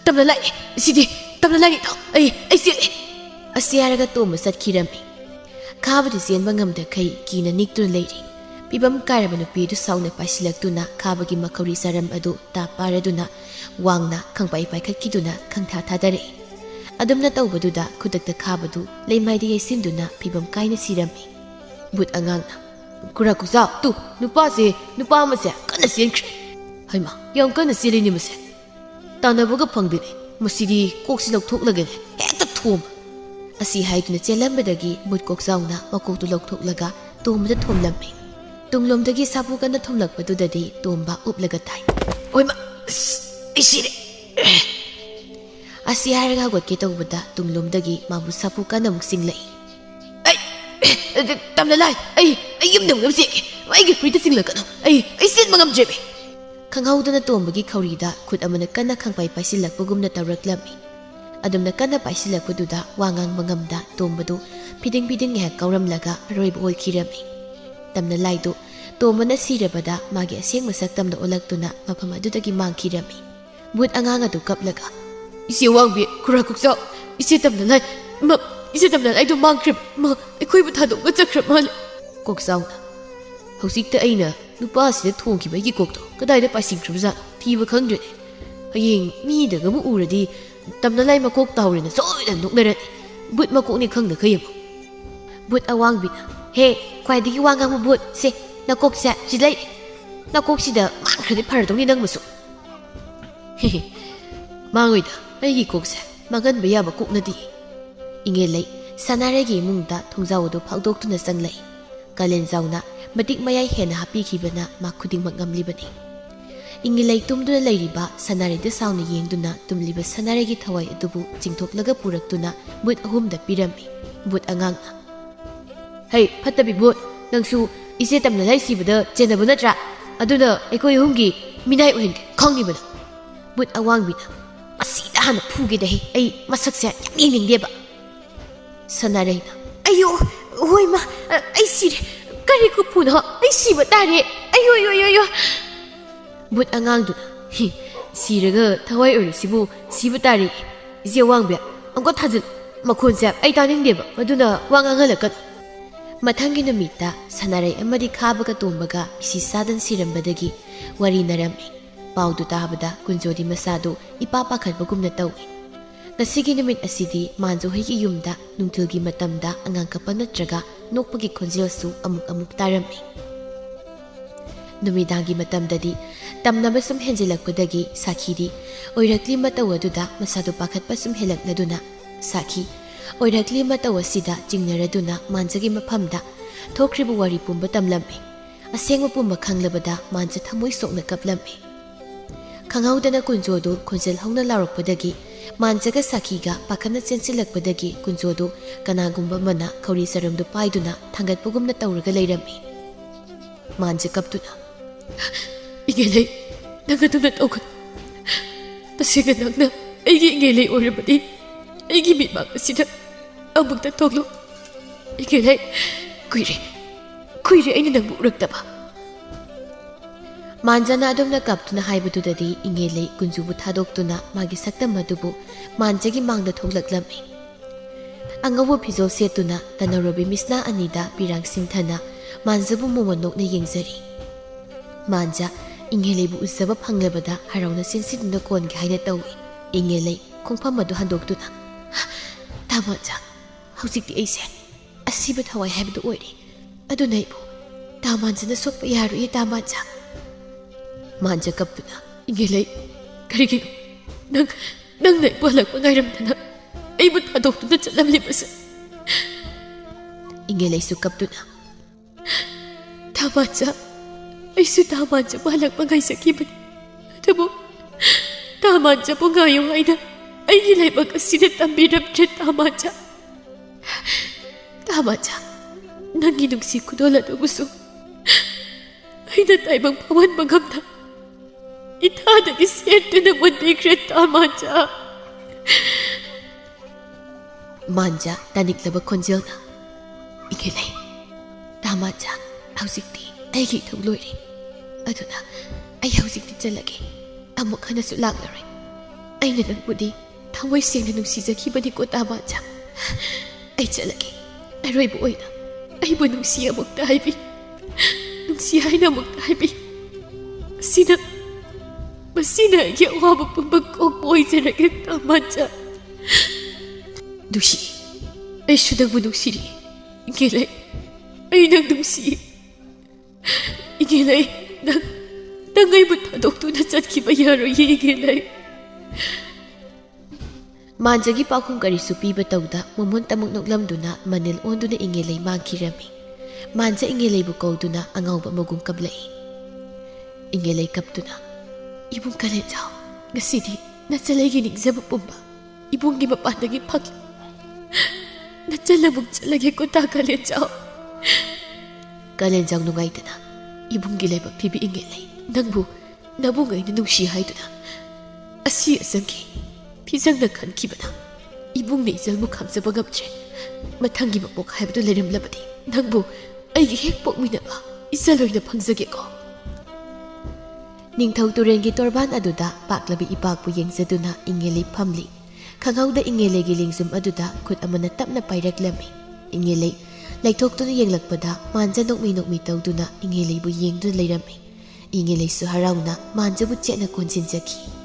ꯇꯝꯅ ꯂꯥꯏꯅꯤ ꯁꯤꯗꯤ ꯇꯝꯅ ꯂꯥꯏꯅꯤ ꯇꯥꯎ ꯑꯩ ꯆꯦꯜꯂꯦ ꯑꯁꯤ ꯍꯥꯏꯔꯒ ꯇꯣꯝꯕ ꯆꯠꯈꯤꯔꯝꯃꯤ꯫ ꯈꯥꯕꯗꯤ ꯆꯦꯟꯕ ꯉꯝꯗꯈꯩ ꯀꯤꯅ ꯅꯤꯛꯇꯨꯅ ꯂꯩꯔꯤ꯫ ꯐꯤꯕꯝ ꯀꯥꯏꯔꯕ ꯅꯨꯄꯤꯗꯨ ꯁꯥꯎꯅ ꯄꯥꯏꯁꯤꯜꯂꯛꯇꯨꯅ ꯈꯥꯕꯒꯤ ꯃꯈꯧꯔꯤ ꯆꯔꯝ ꯑꯗꯨ ꯇꯥ ꯄꯥꯔꯗꯨꯅ ꯋꯥꯡꯅ ꯈꯪꯄꯥꯏ ꯄꯥꯏꯈꯠꯈꯤꯗꯨꯅ ꯈꯪꯊꯥ ꯊꯥꯗꯔꯛꯏ꯫ ꯑꯗꯨꯝꯅ ꯇꯧꯕꯗꯨꯗ ꯈꯨꯗꯛꯇ ꯈꯥꯕꯗꯨ ꯂꯩꯃꯥꯏꯗ ꯌꯩꯁꯤꯟꯗꯨꯅ ꯐꯤꯕꯝ ꯀꯥꯏꯅ ꯁꯤꯔꯝꯃꯤ꯫ ꯕꯨꯠ ꯑꯉꯥꯡꯅ ꯈꯨꯔꯥ ꯈꯨꯆꯥꯎ ꯇꯨ ꯅꯨꯄꯥ ꯑꯃꯁꯦ ꯀꯟꯅ ꯆꯦꯟꯈ꯭ꯔꯦ꯫ ꯍꯩꯃꯥ ꯌꯥꯝ ꯀꯟꯅ ꯆꯦꯜꯂꯤꯅꯦ ꯃꯁꯦ ꯇꯥꯟꯅꯕꯒ ꯐꯪꯗꯦꯅꯦ ꯃꯁꯤꯗꯤ ꯀꯣꯛꯁꯤ ꯂꯧꯊꯣꯛꯂꯒꯅꯦ ꯍꯦꯛꯇ ꯊꯣꯝꯕ꯫ ꯑꯁꯤ ꯍꯥꯏꯗꯨꯅ ꯆꯦꯜꯂꯝꯕꯗꯒꯤ ꯕꯨꯠ ꯀꯣꯛꯆꯥꯎꯅ ꯃꯀꯣꯛꯇꯨ ꯂꯧꯊꯣꯛꯂꯒ ꯇꯣꯝꯕꯗ ꯊꯣꯝꯂꯝꯃꯤ꯫ ꯇꯨꯡꯂꯣꯝꯗꯒꯤ ꯁꯥꯐꯨ ꯀꯟꯅ ꯊꯣꯝꯂꯛꯄꯗꯨꯗꯗꯤ ꯇꯣꯝꯕ ꯎꯞꯂꯒ ꯇꯥꯏ꯫ ꯑꯣꯏꯃ ꯑꯩ ꯁꯤꯔꯦ ꯑꯁꯤ ꯍꯥꯏꯔꯒ ꯍꯧꯒꯠꯀꯦ ꯇꯧꯕꯗ ꯇꯨꯡꯂꯣꯝꯗꯒꯤ ꯃꯥꯕꯨ ꯁꯥꯐꯨ ꯀꯟꯅ ꯑꯃꯨꯛ ꯆꯤꯡꯂꯛꯏ꯫ ꯇꯝꯅ ꯂꯥꯏ ꯑꯩ ꯌꯨꯝꯗ ꯑꯃꯨꯛ ꯆꯦꯟꯒꯦ ꯑꯩꯒꯤ ꯐꯨꯔꯤꯠꯇ ꯆꯤꯡꯂꯛꯀꯅꯨ ꯑꯩ ꯆꯦꯟꯕ ꯉꯝꯗ꯭ꯔꯦꯃꯤ꯫ ꯈꯪꯍꯧꯗꯅ ꯇꯣꯝꯕꯒꯤ ꯈꯧꯔꯤꯗ ꯈꯨꯠ ꯑꯃꯅ ꯀꯟꯅ ꯈꯪꯄꯥꯏ ꯄꯥꯏꯁꯤꯜꯂꯛꯄꯒꯨꯝꯅ ꯇꯧꯔꯛꯂꯝꯃꯤ꯫ ꯑꯗꯨꯝꯅ ꯀꯟꯅ ꯄꯥꯏꯁꯤꯜꯂꯛꯄꯗꯨꯗ ꯋꯥ ꯉꯥꯡꯕ ꯉꯝꯗ ꯇꯣꯝꯕꯗꯨ ꯐꯤꯗꯤꯡ ꯉꯥꯏꯍꯥꯛ ꯀꯥꯎꯔꯝꯂꯒ ꯑꯔꯣꯏꯕ ꯑꯣꯏꯈꯤꯔꯝꯃꯤ꯫ ꯇꯝꯅ ꯂꯥꯏꯗꯨ ꯇꯣꯝꯕꯅ ꯁꯤꯔꯕꯗ ꯃꯥꯒꯤ ꯑꯁꯦꯡꯕ ꯁꯛꯇꯝꯗ ꯑꯣꯜꯂꯛꯇꯨꯅ ꯃꯐꯝ ꯑꯗꯨꯗꯒꯤ ꯃꯥꯡꯈꯤꯔꯝꯃꯤ꯫ ꯕꯨꯠ ꯑꯉꯥꯡ ꯑꯗꯨ ꯀꯞꯂꯒ ꯏꯆꯦ ꯋꯥꯡꯕꯤ ꯈꯨꯔꯥ ꯀꯣꯛꯆꯥꯎ ꯏꯆꯦ ꯇꯝꯅ ꯂꯥꯏꯗꯨ ꯃꯥꯡꯈ꯭ꯔꯦ ꯑꯩꯈꯣꯏꯕꯨ ꯊꯥꯗꯣꯛꯑꯒ ꯆꯠꯈ꯭ꯔ ꯃꯥꯜꯂꯦ꯫ ꯀꯣꯛꯆꯥꯎꯅ ꯍꯧꯖꯤꯛꯇ ꯑꯩꯅ ꯅꯨꯄꯥ ꯑꯁꯤꯗ ꯊꯣꯡꯈꯤꯕ ꯑꯩꯒꯤ ꯀꯣꯛꯇꯣ ꯀꯗꯥꯏꯗ ꯄꯥꯏꯁꯤꯟꯈ꯭ꯔꯕꯖꯥꯠꯅꯣ ꯊꯤꯕ ꯈꯪꯗ꯭ꯔꯦꯅꯦ꯫ ꯍꯌꯦꯡ ꯃꯤꯗꯒ ꯑꯃꯨꯛ ꯎꯔꯗꯤ ꯇꯝꯅ ꯂꯥꯏ ꯃꯀꯣꯛ ꯇꯥꯍꯧꯔꯦꯅ ꯁꯣꯏꯗꯅ ꯅꯣꯛꯅꯔꯅꯤ ꯕꯨꯠ ꯃꯀꯣꯛꯅꯤ ꯈꯪꯗꯈꯩ ꯑꯃꯨꯛ꯫ ꯕꯨꯠ ꯑꯋꯥꯡꯕꯤꯅ ꯍꯦ ꯈ꯭ꯋꯥꯏꯗꯒꯤ ꯋꯥ ꯉꯥꯡꯕ ꯕꯨꯠ ꯁꯦ ꯅꯀꯣꯛꯁꯦ ꯁꯤ ꯂꯩꯔꯦ ꯅꯀꯣꯛꯁꯤꯗ ꯃꯥꯡꯈ꯭ꯔꯗꯤ ꯐꯔꯗꯧꯅꯤ ꯅꯪꯕꯨꯁꯨ꯫ ꯃꯥꯡꯉꯣꯏꯗ ꯑꯩꯒꯤ ꯀꯣꯛꯁꯦ ꯃꯥꯡꯍꯟꯕ ꯌꯥꯕ ꯀꯣꯛ ꯅꯠꯇꯦ꯫ ꯏꯪꯉꯦꯂꯩ ꯁꯅꯥꯔꯩꯒꯤ ꯏꯃꯨꯡꯗ ꯊꯣꯡꯖꯥꯎ ꯑꯗꯨ ꯐꯥꯎꯗꯣꯛꯇꯨꯅ ꯆꯪꯂꯛꯏ꯫ ꯀꯥꯂꯦꯟꯖꯥꯎꯅ ꯃꯇꯤꯛ ꯃꯌꯥꯏ ꯍꯦꯟꯅ ꯍꯥꯞꯄꯤꯈꯤꯕꯅ ꯃꯥ ꯈꯨꯗꯤꯡꯃꯛ ꯉꯝꯂꯤꯕꯅꯤ꯫ ꯏꯪꯉꯦꯂꯩ ꯇꯨꯝꯗꯨꯅ ꯂꯩꯔꯤꯕ ꯁꯅꯥꯔꯩꯗ ꯁꯥꯎꯅ ꯌꯦꯡꯗꯨꯅ ꯇꯨꯝꯂꯤꯕ ꯁꯅꯥꯔꯩꯒꯤ ꯊꯋꯥꯏ ꯑꯗꯨꯕꯨ ꯆꯤꯡꯊꯣꯛꯂꯒ ꯄꯨꯔꯛꯇꯨꯅ ꯕꯨꯠ ꯑꯍꯨꯝꯗ ꯄꯤꯔꯝꯃꯤ꯫ ꯕꯨꯠ ꯑꯉꯥꯡꯅ ꯍꯩ ꯐꯠꯇꯕꯤ ꯕꯨꯠ ꯅꯪꯁꯨ ꯏꯆꯦ ꯇꯝꯅ ꯂꯥꯏ ꯁꯤꯕꯗ ꯆꯦꯟꯅꯕ ꯅꯠꯇ꯭ꯔꯥ ꯑꯗꯨꯅ ꯑꯩꯈꯣꯏ ꯑꯍꯨꯝꯒꯤ ꯃꯤꯅꯥꯏ ꯑꯣꯏꯍꯟꯒꯦ ꯈꯪꯉꯤꯕꯅ꯫ ꯕꯨꯠ ꯑꯋꯥꯡꯕꯤꯅ ꯃꯁꯤꯗ ꯍꯥꯟꯅ ꯐꯨꯒꯦꯗꯍꯦ ꯑꯩ ꯃꯁꯛꯁꯦ ꯌꯥꯝ ꯌꯦꯡꯅꯤꯡꯗꯦꯕ꯫ ꯁꯅꯥꯔꯩꯅ ꯑయ్ꯌꯣ ꯍꯣꯏꯃ ꯑꯩ ꯁꯤꯔꯦ ꯀꯔꯤ ꯈꯨꯐꯨꯅꯣ ꯑꯩ ꯁꯤꯕ ꯇꯥꯔꯦ ꯑయ్ꯌꯣ꯫ ꯕꯨꯠ ꯑꯉꯥꯡꯗꯨꯅ ꯁꯤꯔꯒ ꯊꯋꯥꯏ ꯑꯣꯏꯔꯤꯁꯤꯕꯨ ꯁꯤꯕ ꯇꯥꯔꯦ ꯏꯆꯦ ꯋꯥꯡꯕꯤ ꯑꯃꯨꯛꯀ ꯊꯥꯖꯤꯜ ꯃꯈꯣꯟꯁꯦ ꯑꯩ ꯇꯥꯅꯤꯡꯗꯦꯕ ꯑꯗꯨꯅ ꯋꯥ ꯉꯥꯡꯍꯜꯂꯛꯀꯅꯨ꯫ ꯃꯊꯪꯒꯤ ꯅꯨꯃꯤꯠꯇ ꯁꯅꯥꯔꯩ ꯑꯃꯗꯤ ꯈꯥꯕꯒ ꯇꯣꯝꯕꯒ ꯏꯁꯤ ꯆꯥꯗꯅ ꯁꯤꯔꯝꯕꯗꯒꯤ ꯋꯥꯔꯤꯅꯔꯝꯃꯤ꯫ ꯄꯥꯎꯗꯨ ꯇꯥꯕꯗ ꯀꯨꯟꯖꯣꯗꯤ ꯃꯁꯥꯗꯨ ꯏꯄꯥ ꯄꯥꯈꯠꯄꯒꯨꯝꯅ ꯇꯧꯏ꯫ ꯉꯁꯤꯒꯤ ꯅꯨꯃꯤꯠ ꯑꯁꯤꯗꯤ ꯃꯥꯟꯖꯣꯍꯣꯏꯒꯤ ꯌꯨꯝꯗ ꯅꯨꯡꯊꯤꯜꯒꯤ ꯃꯇꯝꯗ ꯑꯉꯥꯡ ꯀꯞꯄ ꯅꯠꯇ꯭ꯔꯒ ꯅꯣꯛꯄꯒꯤ ꯈꯣꯟꯖꯦꯜꯁꯨ ꯑꯃꯨꯛ ꯇꯥꯔꯝꯃꯤ꯫ ꯅꯨꯃꯤꯗꯥꯡꯒꯤ ꯃꯇꯝꯗꯗꯤ ꯇꯝꯅꯕ ꯁꯨꯝ ꯍꯦꯟꯖꯤꯜꯂꯛꯄꯗꯒꯤ ꯁꯥꯈꯤꯗꯤ ꯑꯣꯏꯔꯛꯂꯤ ꯃꯇꯧ ꯑꯗꯨꯗ ꯃꯁꯥꯗꯨ ꯄꯥꯈꯠꯄ ꯁꯨꯝ ꯍꯦꯜꯂꯛꯂꯗꯨꯅ ꯁꯥꯈꯤ ꯑꯣꯏꯔꯛꯂꯤ ꯃꯇꯧ ꯑꯁꯤꯗ ꯆꯤꯡꯅꯔꯗꯨꯅ ꯃꯥꯟꯖꯒꯤ ꯃꯐꯝꯗ ꯊꯣꯛꯈ꯭ꯔꯤꯕ ꯋꯥꯔꯤ ꯄꯨꯝꯕ ꯇꯝꯂꯝꯃꯤ꯫ ꯑꯁꯦꯡꯕ ꯄꯨꯝꯕ ꯈꯪꯂꯕꯗ ꯃꯥꯟꯖ ꯊꯃꯣꯏ ꯁꯣꯛꯅ ꯀꯞꯂꯝꯃꯤ꯫ ꯈꯪꯍꯧꯗꯅ ꯀꯨꯟꯖꯣꯗꯨ ꯈꯣꯟꯖꯦꯜ ꯍꯧꯅ ꯂꯥꯎꯔꯛꯄꯗꯒꯤ ꯃꯥꯟꯖꯒ ꯁꯥꯈꯤꯒ ꯄꯥꯈꯠꯅ ꯆꯦꯟꯁꯤꯜꯂꯛꯄꯗꯒꯤ ꯀꯨꯟꯖꯣꯗꯨ ꯀꯅꯥꯒꯨꯝꯕ ꯑꯃꯅ ꯈꯧꯔꯤ ꯆꯔꯝꯗꯨ ꯄꯥꯏꯗꯨꯅ ꯊꯥꯡꯒꯠꯄꯒꯨꯝꯅ ꯇꯧꯔꯒ ꯂꯩꯔꯝꯃꯤ꯫ ꯃꯥꯟꯖ ꯀꯞꯇꯨꯅ ꯏꯪꯉꯦꯂꯩ ꯅꯪ ꯑꯗꯨꯝꯅ ꯇꯧꯒꯅꯨ ꯇꯁꯦꯡꯅ ꯅꯪꯅ ꯑꯩꯒꯤ ꯏꯪꯉꯦꯂꯩ ꯑꯣꯏꯔꯕꯗꯤ ꯑꯩꯒꯤ ꯃꯤꯠꯃꯥꯡ ꯑꯁꯤꯗ ꯑꯃꯨꯛꯇ ꯊꯣꯛꯂꯨ ꯏꯪꯉꯦꯜꯂꯩ ꯀꯨꯏꯔꯦ ꯑꯩꯅ ꯅꯪꯕꯨ ꯎꯔꯛꯇꯕ ꯃꯥꯟꯖꯥꯅ ꯑꯗꯨꯝꯅ ꯀꯞꯇꯨꯅ ꯍꯥꯏꯕꯗꯨꯗꯗꯤ ꯏꯪꯉꯦꯜꯂꯩ ꯀꯨꯟꯖꯨꯕꯨ ꯊꯥꯗꯣꯛꯇꯨꯅ ꯃꯥꯒꯤ ꯁꯛꯇꯝ ꯑꯗꯨꯕꯨ ꯃꯥꯟꯖꯥꯒꯤ ꯃꯥꯡꯗ ꯊꯣꯛꯂꯛꯂꯝꯃꯤ ꯑꯉꯧꯕ ꯐꯤꯖꯣꯜ ꯁꯦꯠꯇꯨꯅ ꯇꯅꯧꯔꯕꯤ ꯃꯤꯁꯅꯥ ꯑꯅꯤꯗ ꯄꯤꯔꯥꯡ ꯁꯤꯡꯊꯅ ꯃꯥꯟꯖꯥꯕꯨ ꯃꯣꯃꯣꯟ ꯅꯣꯛꯅ ꯌꯦꯡꯖꯔꯤ ꯃꯥꯟꯖꯥ ꯏꯪꯉꯦꯜꯂꯩꯕꯨ ꯎꯖꯕ ꯐꯪꯂꯕꯗ ꯍꯔꯥꯎꯅ ꯆꯦꯟꯁꯤꯟꯗꯨꯅ ꯀꯣꯟꯒꯦ ꯍꯥꯏꯅ ꯇꯧꯏ ꯏꯪꯉꯦꯜꯂꯩ ꯈꯣꯡꯐꯝ ꯑꯗꯨ ꯍꯟꯗꯣꯛꯇꯨꯅ ꯇꯥ ꯃꯥꯟꯖꯥ ꯍꯧꯖꯤꯛꯇꯤ ꯑꯩꯁꯦ ꯑꯁꯤꯕ ꯊꯋꯥꯏ ꯍꯥꯏꯕꯗꯨ ꯑꯣꯏꯔꯦ ꯑꯗꯨꯅ ꯑꯩꯕꯨ ꯇꯥ ꯃꯥꯟꯖꯥꯅ ꯁꯣꯛꯄ ꯌꯥꯔꯣꯏꯌꯦ ꯇꯥ ꯃꯥꯟꯖꯥ ꯃꯥꯟꯖꯥ ꯀꯞꯇꯨꯅ ꯏꯪꯉꯦꯜꯂꯩ ꯀꯔꯤꯒꯤꯅꯣ ꯅꯪꯅ ꯑꯩꯕꯨ ꯍꯜꯂꯛꯄ ꯉꯥꯏꯔꯝꯗꯅ ꯑꯩꯕꯨ ꯊꯥꯗꯣꯛꯇꯨꯅ ꯆꯠꯂꯝꯂꯤꯕꯁꯦ ꯏꯪꯉꯦꯜꯂꯩꯁꯨ ꯀꯞꯇꯨꯅ ꯇꯥ ꯃꯥꯟꯖꯥ ꯑꯩꯁꯨ ꯇꯥ ꯃꯥꯟꯖꯥꯕꯨ ꯍꯜꯂꯛꯄ ꯉꯥꯏꯖꯈꯤꯕꯅꯤ ꯑꯗꯨꯕꯨ ꯇꯥ ꯃꯥꯟꯖꯥꯕꯨ ꯉꯥꯏꯌꯨ ꯍꯥꯏꯅ ꯑꯩꯒꯤ ꯂꯥꯏꯕꯛ ꯑꯁꯤꯗ ꯇꯝꯕꯤꯔꯝꯗ꯭ꯔꯦ ꯇꯥ ꯃꯥꯟꯖꯥ ꯇꯥ ꯃꯥꯟꯖꯥ ꯅꯪꯒꯤ ꯅꯨꯡꯁꯤ ꯈꯨꯗꯣꯜ ꯑꯗꯨꯕꯨꯁꯨ ꯑꯩꯅ ꯇꯥꯏꯕꯪ ꯐꯥꯎꯍꯟꯕ ꯉꯝꯗ ꯏꯊꯥꯗꯒꯤ ꯁꯦꯠꯇꯨꯅ ꯃꯨꯟꯕꯤꯈ꯭ꯔꯦ ꯇꯥ ꯃꯥꯟꯖꯥ ꯃꯥꯟꯖꯥ ꯇꯥꯅꯤꯛꯂꯕ ꯈꯣꯟꯖꯦꯜꯅ ꯏꯪꯉꯦꯜꯂꯩ ꯇꯥ ꯃꯥꯟꯖꯥ ꯍꯧꯖꯤꯛꯇꯤ ꯑꯩꯒꯤ ꯏꯊꯧ ꯂꯣꯏꯔꯦ ꯑꯗꯨꯅ ꯑꯩ ꯍꯧꯖꯤꯛꯇꯤ ꯆꯠꯂꯒꯦ ꯑꯃꯨꯛ ꯍꯟꯅꯁꯨ ꯂꯥꯛꯂꯔꯣꯏ ꯑꯩꯅ ꯅꯪꯕꯨꯗꯤ ꯊꯃꯣꯏ ꯁꯦꯡꯅ ꯅꯨꯡꯁꯤꯖꯈꯤꯕꯅꯤꯀꯣ ꯇꯥ ꯃꯥꯟꯖꯥ ꯑꯩ ꯆꯠꯂꯒꯦ ꯑꯔꯣꯏꯕ ꯑꯣꯏꯅ ꯑꯩꯕꯨ ꯅꯨꯡꯁꯤ ꯑꯃꯨꯛꯇ ꯍꯥꯏꯕꯤ ꯅꯨꯡꯁꯤ ꯍꯥꯏꯅ ꯑꯃꯨꯛꯇ ꯍꯥꯏꯕꯤ ꯃꯁꯤꯅ ꯑꯩꯒꯤ ꯑꯋꯥꯕ ꯄꯨꯝꯕ ꯀꯣꯛꯄ ꯑꯣꯏꯖꯔꯒꯦ ꯇꯥ ꯃꯥꯟꯖꯥ ꯅꯨꯡꯁꯤ ꯑꯩꯁꯨ ꯅꯪꯕꯨ ꯅꯨꯡꯁꯤꯔꯤ ꯏꯪꯉꯦꯜꯂꯩ ꯑꯩ ꯅꯪ ꯅꯨꯡꯁꯤ ꯏꯪꯉꯦꯜꯂꯩ ꯅꯪ ꯑꯩꯕꯨ ꯊꯥꯗꯣꯛꯇꯨꯅ ꯆꯠꯈꯤꯕ ꯌꯥꯔꯣꯏꯌꯦ ꯏꯪꯉꯦꯜꯂꯩ ꯃꯥꯟꯖꯥꯒꯤ ꯄꯥꯎꯈꯨꯝ ꯀꯔꯤꯁꯨ ꯄꯤꯕ ꯇꯧꯗ ꯃꯣꯃꯣꯟ ꯇꯃꯨꯛ ꯅꯣꯛꯂꯝꯗꯨꯅ ꯃꯅꯤꯜ ꯑꯣꯟꯗꯨꯅ ꯏꯪꯉꯦꯜꯂꯩ ꯃꯥꯡꯈꯤꯔꯝꯃꯤ ꯃꯥꯟꯖꯥ ꯏꯪꯉꯦꯜꯂꯩꯕꯨ ꯀꯧꯗꯨꯅ ꯑꯉꯥꯎꯕ ꯃꯒꯨꯝ ꯀꯞꯂꯛꯏ ꯏꯪꯉꯦꯜꯂꯩ ꯀꯞꯇꯨꯅ 이봉 ꯀꯥꯂꯦꯟꯖꯥꯎ ꯉꯁꯤꯗꯤ ꯅꯆꯜꯂꯩꯒꯤ ꯅꯤꯡꯖꯕ ꯄꯨꯝꯕ 이봉ꯒꯤ ꯃꯄꯥꯟꯗꯒꯤ ꯐꯪꯂꯦ ꯅꯆꯜ ꯑꯃꯨꯛ ꯆꯠꯂꯒꯦꯀꯣ ꯇꯥ ꯀꯥꯂꯦꯟꯖꯥꯎ ꯀꯥꯂꯦꯟꯖꯥꯎ ꯅꯨꯡꯉꯥꯏꯇꯅ 이봉ꯒꯤ ꯂꯥꯏꯕꯛ ꯊꯤꯕꯤ ꯏꯪꯉꯦꯜꯂꯩ ꯅꯪꯕꯨ ꯅꯕꯨꯡ ꯑꯩꯅ ꯅꯨꯡꯁꯤ ꯍꯥꯏꯗꯨꯅ ꯑꯁꯤ ꯑꯁꯪꯒꯤ ꯐꯤꯖꯪꯅ ꯈꯟꯈꯤꯕꯅ 이봉ꯅ 이절ꯕꯨ ꯈꯥꯝꯖꯕ ꯉꯝꯗ꯭ꯔꯦ ꯃꯊꯪꯒꯤ ꯃꯄꯣꯛ ꯍꯥꯏꯕꯗꯨ ꯂꯩꯔꯝꯂꯕꯗꯤ ꯅꯪꯕꯨ ꯑꯩꯒꯤ ꯍꯦꯛ ꯄꯣꯛꯃꯤꯟꯅꯕ ꯏꯆꯜ ꯑꯣꯏꯅ ꯐꯪꯖꯒꯦꯀꯣ ꯅꯤꯡꯊꯧ ꯇꯨꯔꯦꯟꯒꯤ ꯇꯣꯔꯕꯥꯟ ꯑꯗꯨꯗ ꯄꯥꯛꯂꯕꯤ ꯏꯄꯥꯛꯄꯨ ꯌꯦꯡꯖꯗꯨꯅ ꯏꯪꯉꯦꯜꯂꯩ ꯐꯝꯂꯤ ꯈꯪꯍꯧꯗ ꯏꯪꯉꯦꯜꯂꯩꯒꯤ ꯂꯦꯡꯖꯨꯝ ꯑꯗꯨꯗ ꯈꯨꯠ ꯑꯃꯅ ꯇꯞꯅ ꯄꯥꯏꯔꯛꯂꯝꯃꯤ ꯏꯪꯉꯦꯜꯂꯩ ꯂꯩꯊꯣꯛꯇꯨꯅ ꯌꯦꯡꯂꯛꯄꯗ ꯃꯥꯟꯖꯥ ꯅꯣꯛꯃꯤ ꯇꯧꯗꯨꯅ ꯏꯪꯉꯦꯜꯂꯩꯕꯨ ꯌꯦꯡꯗꯨꯅ ꯂꯩꯔꯝꯃꯤ ꯏꯪꯉꯦꯜꯂꯩꯁꯨ ꯍꯔꯥꯎꯅ ꯃꯥꯟꯖꯥꯕꯨ ꯆꯦꯠꯅ ꯀꯣꯟꯁꯤꯟꯖꯈꯤ